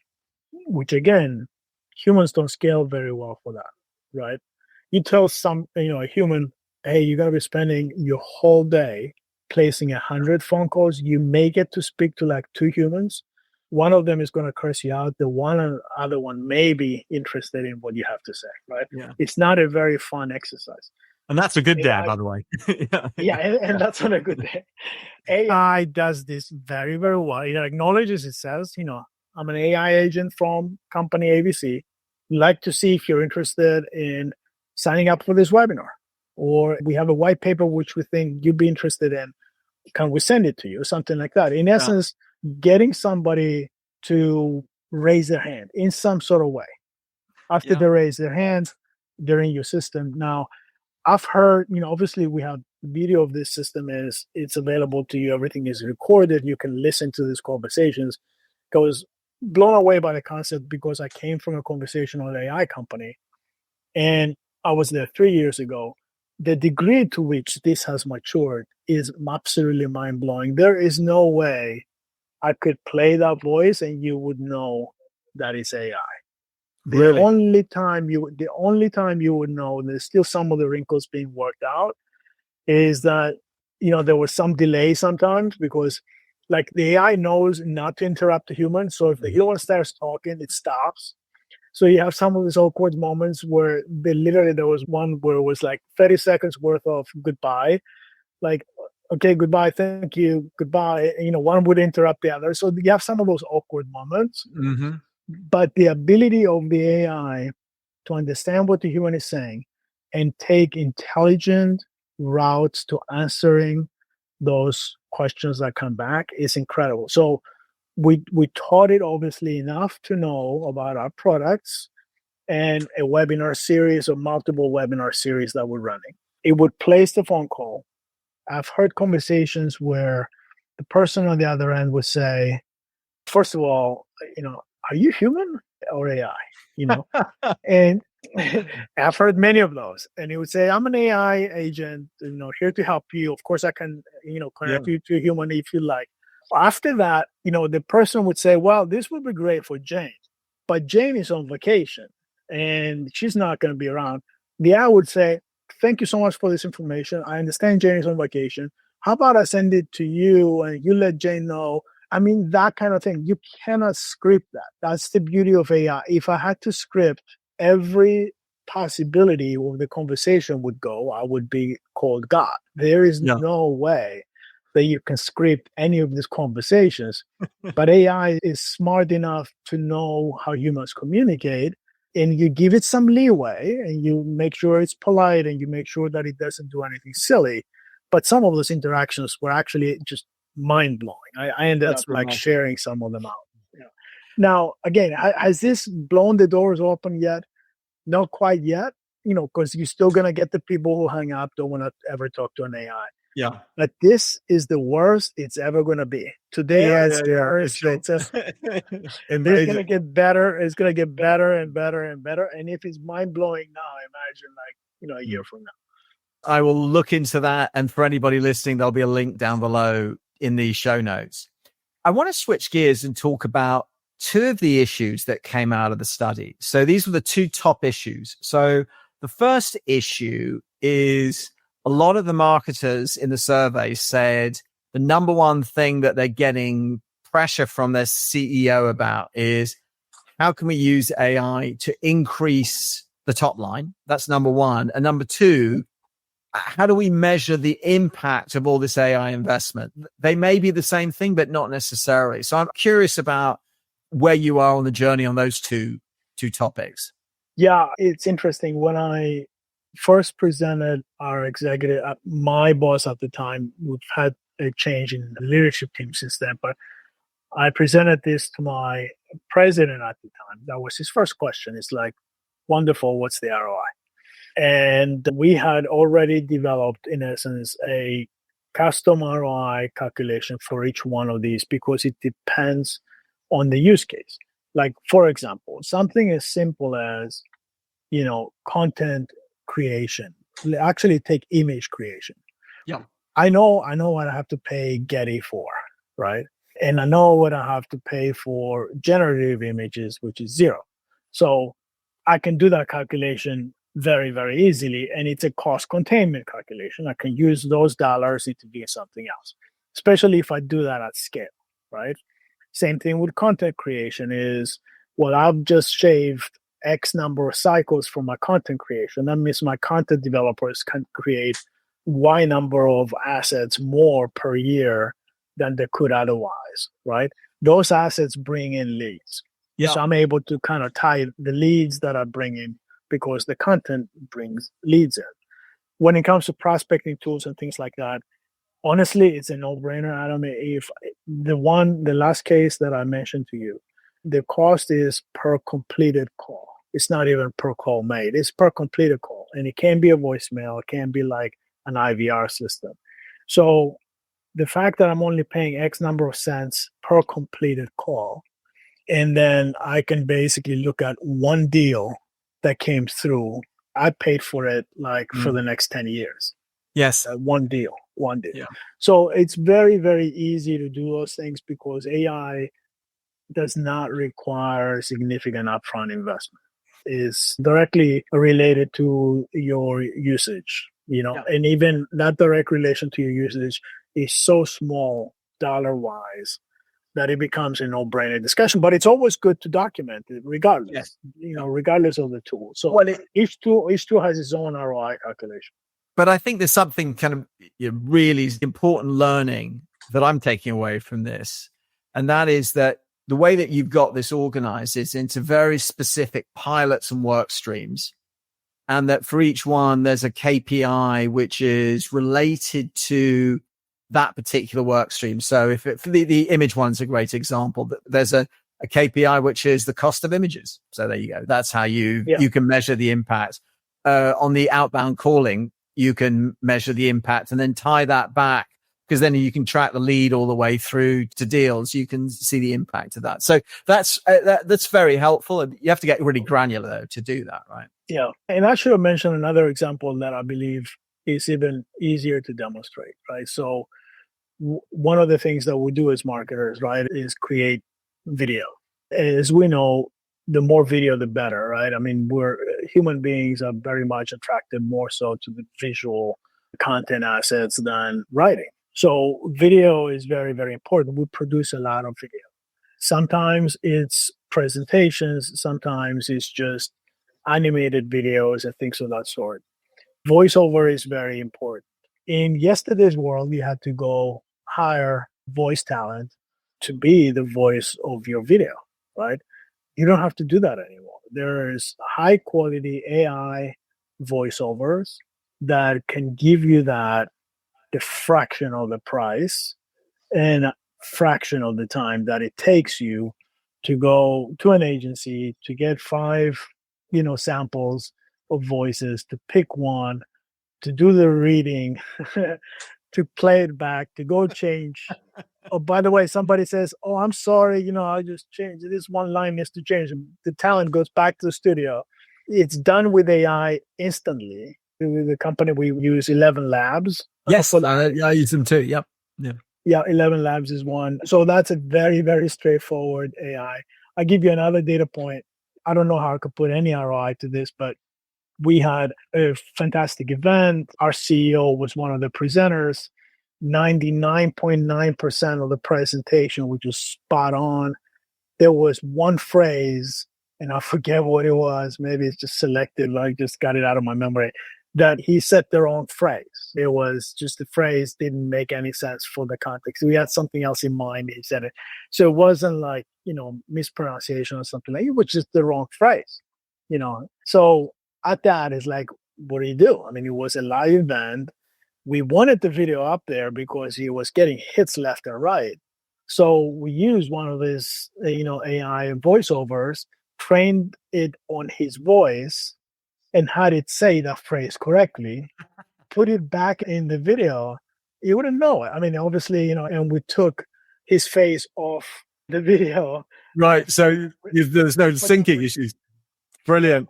[SPEAKER 1] which again, humans don't scale very well for that, right? You tell a human, hey, you're going to be spending your whole day placing 100 phone calls. You may get to speak to like 2 humans. One of them is going to curse you out. The other one may be interested in what you have to say, right?
[SPEAKER 2] Yeah.
[SPEAKER 1] It's not a very fun exercise.
[SPEAKER 2] And that's a good day, by the way.
[SPEAKER 1] And that's on a good day. AI does this very, very well. It acknowledges, it says, I'm an AI agent from company ABC. Like to see if you're interested in signing up for this webinar. Or we have a white paper which we think you'd be interested in. Can we send it to you? Something like that. In essence, getting somebody to raise their hand in some sort of way. after they raise their hands, they're in your system. Now, I've heard, obviously we have the beauty of this system is it's available to you. Everything is recorded. You can listen to these conversations. I was blown away by the concept because I came from a conversational AI company and I was there 3 years ago. The degree to which this has matured is absolutely mind blowing. There is no way I could play that voice and you would know that it's AI.
[SPEAKER 2] Really?
[SPEAKER 1] The only time you would know, and there's still some of the wrinkles being worked out, is that there was some delay sometimes because like the AI knows not to interrupt the human. So if the human starts talking, it stops. So you have some of these awkward moments where there was one where it was like 30 seconds worth of goodbye, like, okay, goodbye, thank you, goodbye. One would interrupt the other. So you have some of those awkward moments,
[SPEAKER 2] Mm-hmm.
[SPEAKER 1] but the ability of the AI to understand what the human is saying and take intelligent routes to answering those questions that come back is incredible. So we taught it obviously enough to know about our products and a webinar series or multiple webinar series that we're running. It would place the phone call. I've heard conversations where the person on the other end would say, first of all, are you human or AI? You know, and I've heard many of those. And he would say, I'm an AI agent, here to help you. Of course, I can,
[SPEAKER 2] Yeah.
[SPEAKER 1] connect you to a human if you like. After that, the person would say, well, this would be great for Jane, but Jane is on vacation and she's not going to be around. The AI would say, thank you so much for this information. I understand Jane is on vacation. How about I send it to you and you let Jane know? I mean, that kind of thing. You cannot script that. That's the beauty of AI. If I had to script every possibility where the conversation would go, I would be called God. There is
[SPEAKER 2] Yeah.
[SPEAKER 1] no way that you can script any of these conversations. But AI is smart enough to know how humans communicate, and you give it some leeway and you make sure it's polite and you make sure that it doesn't do anything silly. But some of those interactions were actually just mind blowing. I ended up
[SPEAKER 2] That's
[SPEAKER 1] like
[SPEAKER 2] remarkable.
[SPEAKER 1] sharing some of them out. Now, again, has this blown the doors open yet? Not quite yet, because you're still going to get the people who hang up, don't want to ever talk to an AI.
[SPEAKER 2] Yeah.
[SPEAKER 1] But this is the worst it's ever going to be. Today, it's the
[SPEAKER 2] For
[SPEAKER 1] worst.
[SPEAKER 2] sure.
[SPEAKER 1] It's going to
[SPEAKER 2] Amazing.
[SPEAKER 1] get better. It's going to get better and better and better. And if it's mind blowing now, imagine like, a year from now.
[SPEAKER 2] I will look into that. And for anybody listening, there'll be a link down below in the show notes. I want to switch gears and talk about two of the issues that came out of the study. So these were the two top issues. So the first issue is a lot of the marketers in the survey said the number one thing that they're getting pressure from their CEO about is how can we use AI to increase the top line? That's number one. And number two, how do we measure the impact of all this AI investment? They may be the same thing, but not necessarily. So I'm curious about where you are on the journey on those two topics.
[SPEAKER 1] Yeah, it's interesting. When I first presented our executive, my boss at the time, we've had a change in the leadership team since then, but I presented this to my president at the time. That was his first question. It's like, wonderful, what's the ROI? And we had already developed, in essence, a custom ROI calculation for each one of these because it depends on the use case. Like, for example, something as simple as, content creation. Actually, take image creation.
[SPEAKER 2] Yeah.
[SPEAKER 1] I know what I have to pay Getty for, right? And I know what I have to pay for generative images, which is zero. So I can do that calculation very, very easily. And it's a cost containment calculation. I can use those dollars into doing something else, especially if I do that at scale, right? Same thing with content creation is, well, I've just shaved X number of cycles from my content creation. That means my content developers can create Y number of assets more per year than they could otherwise, right? Those assets bring in leads.
[SPEAKER 2] Yeah.
[SPEAKER 1] So I'm able to kind of tie the leads that I bring in because the content brings leads in. When it comes to prospecting tools and things like that, honestly, it's a no-brainer, Adam. If the last case that I mentioned to you, the cost is per completed call. It's not even per call made. It's per completed call. And it can be a voicemail. It can be like an IVR system. So the fact that I'm only paying X number of cents per completed call, and then I can basically look at one deal that came through. I paid for it like for the next 10 years.
[SPEAKER 2] Yes.
[SPEAKER 1] One deal.
[SPEAKER 2] Yeah.
[SPEAKER 1] So it's very, very easy to do those things because AI does not require significant upfront investment. Is directly related to your usage, and even that direct relation to your usage is so small dollar wise that it becomes a no-brainer discussion. But it's always good to document it regardless, regardless of the tool. So each tool has its own ROI calculation.
[SPEAKER 2] But I think there's something kind of really important learning that I'm taking away from this. And that is that the way that you've got this organized is into very specific pilots and work streams. And that for each one, there's a KPI which is related to that particular work stream. So for the image one's a great example. There's a KPI which is the cost of images. So there you go. That's how you can measure the impact. On the outbound calling, you can measure the impact and then tie that back, because then you can track the lead all the way through to deals. You can see the impact of that. So that's very helpful. You have to get really granular though to do that, right?
[SPEAKER 1] Yeah. And I should have mentioned another example that I believe is even easier to demonstrate, right? So one of the things that we do as marketers, right, is create video. As we know, the more video, the better, right? I mean, human beings are very much attracted more so to the visual content assets than writing. So video is very, very important. We produce a lot of video. Sometimes it's presentations. Sometimes it's just animated videos and things of that sort. Voiceover is very important. In yesterday's world, you had to go hire voice talent to be the voice of your video, right? You don't have to do that anymore. There's high quality AI voiceovers that can give you that the fraction of the price and a fraction of the time that it takes you to go to an agency to get 5, samples of voices, to pick one, to do the reading, to play it back, to go change. Oh, by the way, somebody says, "Oh, I'm sorry, I just changed this one line needs to change." The talent goes back to the studio. It's done with AI instantly. With the company, we use 11 Labs.
[SPEAKER 2] Yes, I use them too. Yep.
[SPEAKER 1] Yeah, 11 Labs is one. So that's a very, very straightforward AI. I'll give you another data point. I don't know how I could put any ROI to this, but we had a fantastic event. Our CEO was one of the presenters. 99.9% of the presentation, which was spot on. There was one phrase, and I forget what it was. Maybe it's just selected, like just got it out of my memory, that he said the wrong phrase. It was just the phrase didn't make any sense for the context. We had something else in mind. He said it. So it wasn't like, mispronunciation or something like it. It was just the wrong phrase, So at that, it's like, what do you do? I mean, it was a live event. We wanted the video up there because he was getting hits left and right. So we used one of his, AI voiceovers, trained it on his voice, and had it say that phrase correctly, put it back in the video. You wouldn't know it. I mean, obviously, and we took his face off the video.
[SPEAKER 2] Right. So there's no syncing issues. Brilliant.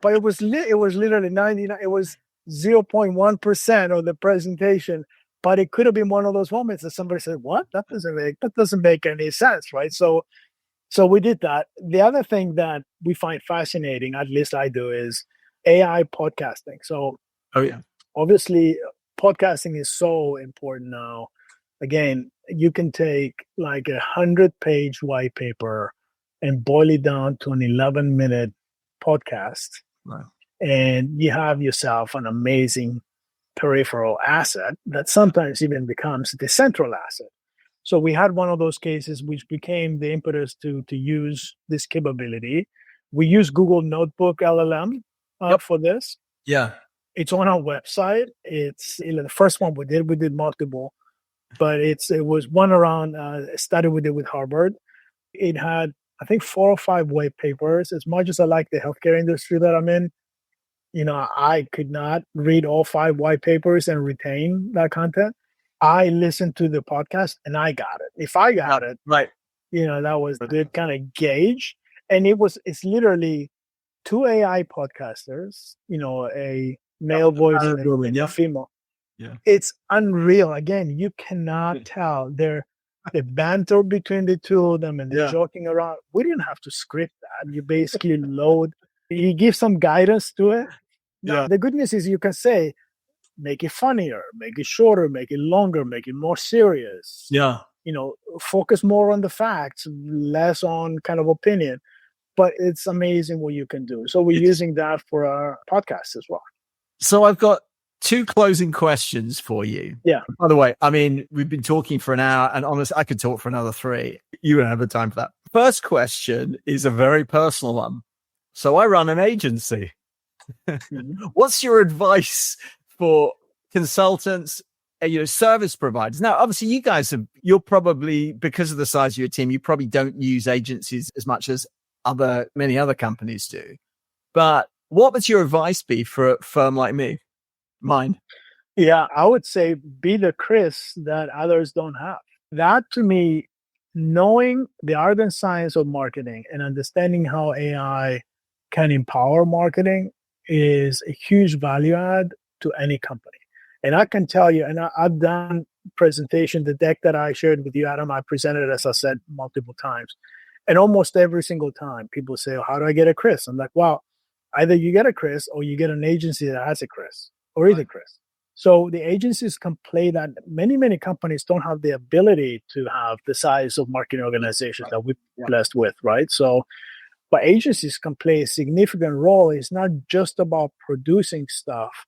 [SPEAKER 1] But it was literally 99. It was 0.1% of the presentation, but it could have been one of those moments that somebody said, "What? That doesn't make any sense," right? So we did that. The other thing that we find fascinating, at least I do, is AI podcasting. So, obviously, podcasting is so important now. Again, you can take like 100-page white paper and boil it down to an 11-minute podcast.
[SPEAKER 2] Right.
[SPEAKER 1] And you have yourself an amazing peripheral asset that sometimes even becomes the central asset. So we had one of those cases which became the impetus to use this capability. We use Google Notebook LLM for this.
[SPEAKER 2] Yeah.
[SPEAKER 1] It's on our website. It's the first one we did multiple, but it was one around a study we did with Harvard. It had I think 4 or 5 white papers. As much as I like the healthcare industry that I'm in, I could not read all 5 white papers and retain that content. I listened to the podcast and I got it. If I got it,
[SPEAKER 2] right.
[SPEAKER 1] That was a good kind of gauge. And it's literally 2 AI podcasters, a male voice and a female.
[SPEAKER 2] Yeah.
[SPEAKER 1] It's unreal. Again, you cannot tell the banter between the two of them and the joking around. We didn't have to script that. You basically you give some guidance to it. Now, the good news is you can say, make it funnier, make it shorter, make it longer, make it more serious.
[SPEAKER 2] Yeah.
[SPEAKER 1] Focus more on the facts, less on kind of opinion. But it's amazing what you can do. So we're using that for our podcast as well.
[SPEAKER 2] So I've got 2 closing questions for you.
[SPEAKER 1] Yeah.
[SPEAKER 2] By the way, I mean, we've been talking for an hour, and honestly, I could talk for another 3. You don't have the time for that. First question is a very personal one. So I run an agency. What's your advice for consultants, service providers? Now, obviously, you're probably, because of the size of your team, you probably don't use agencies as much as many other companies do. But what would your advice be for a firm like mine?
[SPEAKER 1] Yeah, I would say be the Chris that others don't have. That, to me, knowing the art and science of marketing and understanding how AI can empower marketing is a huge value add to any company. And I can tell you, and I've done presentation, the deck that I shared with you, Adam, I presented, as I said, multiple times. And almost every single time people say, how do I get a Chris? I'm like, well, either you get a Chris or you get an agency that has a Chris, or is a Chris. So the agencies can play that. Many, many companies don't have the ability to have the size of marketing organizations that we're blessed with, right? So, but agencies can play a significant role. It's not just about producing stuff.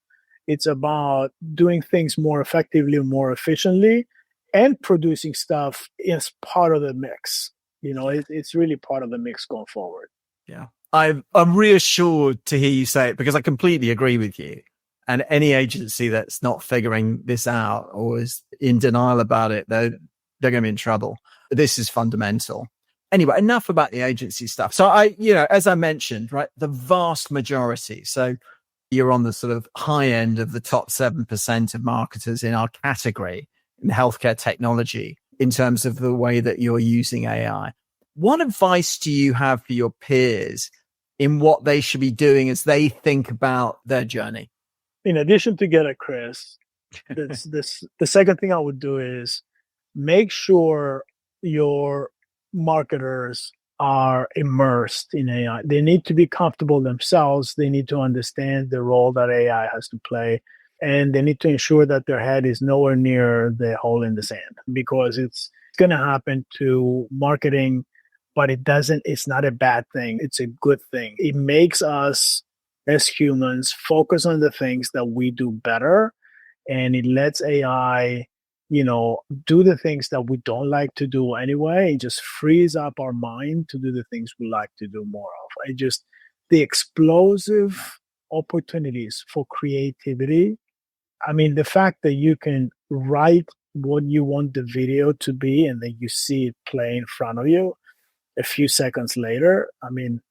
[SPEAKER 1] It's about doing things more effectively, more efficiently, and producing stuff as part of the mix. It's really part of the mix going forward.
[SPEAKER 2] Yeah. I'm reassured to hear you say it, because I completely agree with you. And any agency that's not figuring this out or is in denial about it, they're going to be in trouble. This is fundamental. Anyway, enough about the agency stuff. So as I mentioned, right, the vast majority. So you're on the sort of high end of the top 7% of marketers in our category in healthcare technology in terms of the way that you're using AI. What advice do you have for your peers in what they should be doing as they think about their journey?
[SPEAKER 1] In addition to get a Chris, the second thing I would do is make sure your marketers are immersed in AI. They need to be comfortable themselves. They need to understand the role that AI has to play. And they need to ensure that their head is nowhere near the hole in the sand, because it's going to happen to marketing, but it's not a bad thing. It's a good thing. It makes us as humans focus on the things that we do better, and it lets AI, do the things that we don't like to do anyway. It just frees up our mind to do the things we like to do more of. The explosive opportunities for creativity. I mean, the fact that you can write what you want the video to be and then you see it play in front of you a few seconds later. I mean,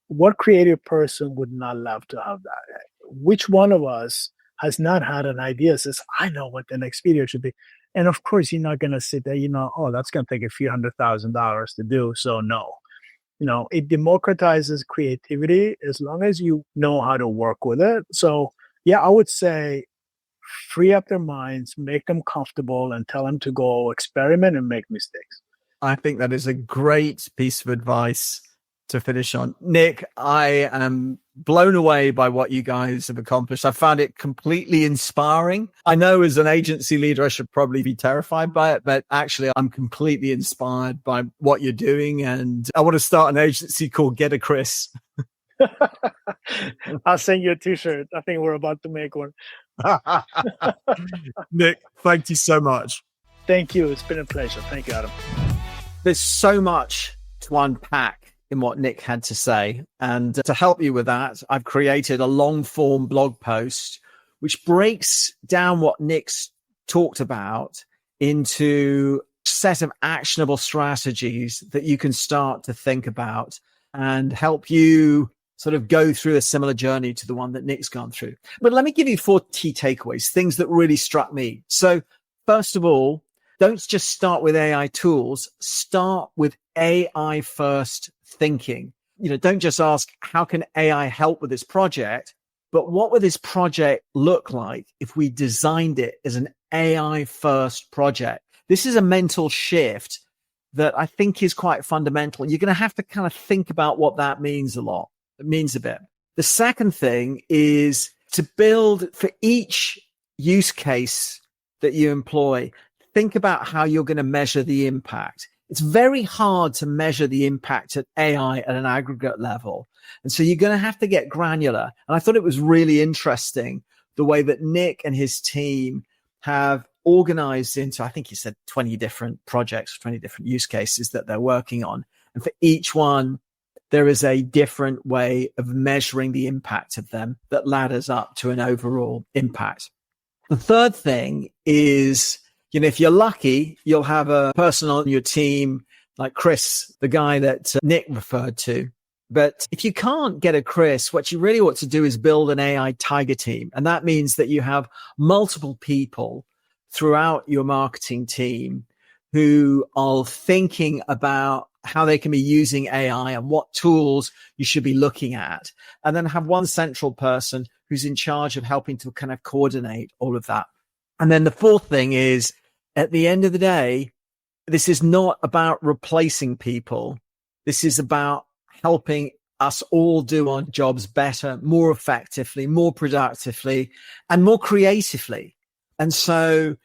[SPEAKER 1] what creative person would not love to have that? Which one of us has not had an idea, says, I know what the next video should be? And of course, you're not going to sit there, that's going to take a few $100,000 to do. So no, it democratizes creativity as long as you know how to work with it. So yeah, I would say free up their minds, make them comfortable, and tell them to go experiment and make mistakes.
[SPEAKER 2] I think that is a great piece of advice to finish on. Nick, I am blown away by what you guys have accomplished. I found it completely inspiring. I know as an agency leader, I should probably be terrified by it, but actually I'm completely inspired by what you're doing. And I want to start an agency called Get a Chris.
[SPEAKER 1] I'll send you a t-shirt. I think we're about to make one.
[SPEAKER 2] Nick, thank you so much.
[SPEAKER 1] Thank you. It's been a pleasure. Thank you, Adam.
[SPEAKER 2] There's so much to unpack in what Nick had to say. And to help you with that, I've created a long form blog post which breaks down what Nick's talked about into set of actionable strategies that you can start to think about and help you sort of go through a similar journey to the one that Nick's gone through. But let me give you 4 key takeaways, things that really struck me. So first of all, don't just start with AI tools, start with AI first thinking. Don't just ask, how can AI help with this project? But what would this project look like if we designed it as an AI first project? This is a mental shift that I think is quite fundamental. You're going to have to kind of think about what that means a lot. It means a bit. The second thing is to build for each use case that you employ, think about how you're going to measure the impact. It's very hard to measure the impact of AI at an aggregate level. And so you're going to have to get granular. And I thought it was really interesting the way that Nick and his team have organized into, I think he said 20 different projects, 20 different use cases that they're working on. And for each one, there is a different way of measuring the impact of them that ladders up to an overall impact. The third thing is, if you're lucky, you'll have a person on your team like Chris, the guy that Nick referred to. But if you can't get a Chris, what you really want to do is build an AI Tiger team. And that means that you have multiple people throughout your marketing team who are thinking about how they can be using AI and what tools you should be looking at. And then have one central person who's in charge of helping to kind of coordinate all of that. And then the fourth thing is, at the end of the day, this is not about replacing people. This is about helping us all do our jobs better, more effectively, more productively, and more creatively. And so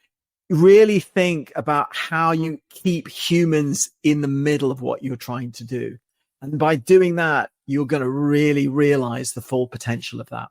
[SPEAKER 2] really think about how you keep humans in the middle of what you're trying to do. And by doing that, you're going to really realize the full potential of that.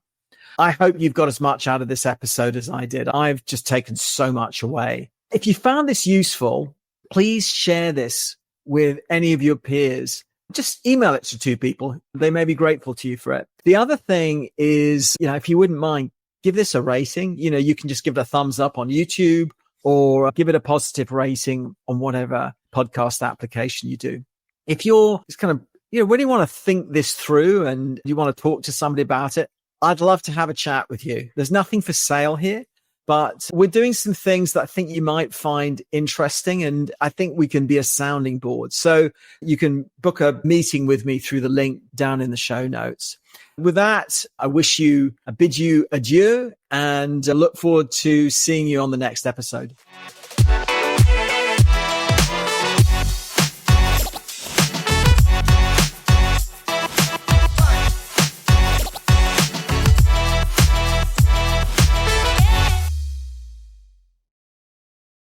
[SPEAKER 2] I hope you've got as much out of this episode as I did. I've just taken so much away. If you found this useful, please share this with any of your peers. Just email it to 2 people. They may be grateful to you for it. The other thing is, if you wouldn't mind, give this a rating. You can just give it a thumbs up on YouTube or give it a positive rating on whatever podcast application you do. If you're just kind of, really want to think this through and you want to talk to somebody about it, I'd love to have a chat with you. There's nothing for sale here, but we're doing some things that I think you might find interesting, and I think we can be a sounding board. So you can book a meeting with me through the link down in the show notes. With that, I bid you adieu and look forward to seeing you on the next episode.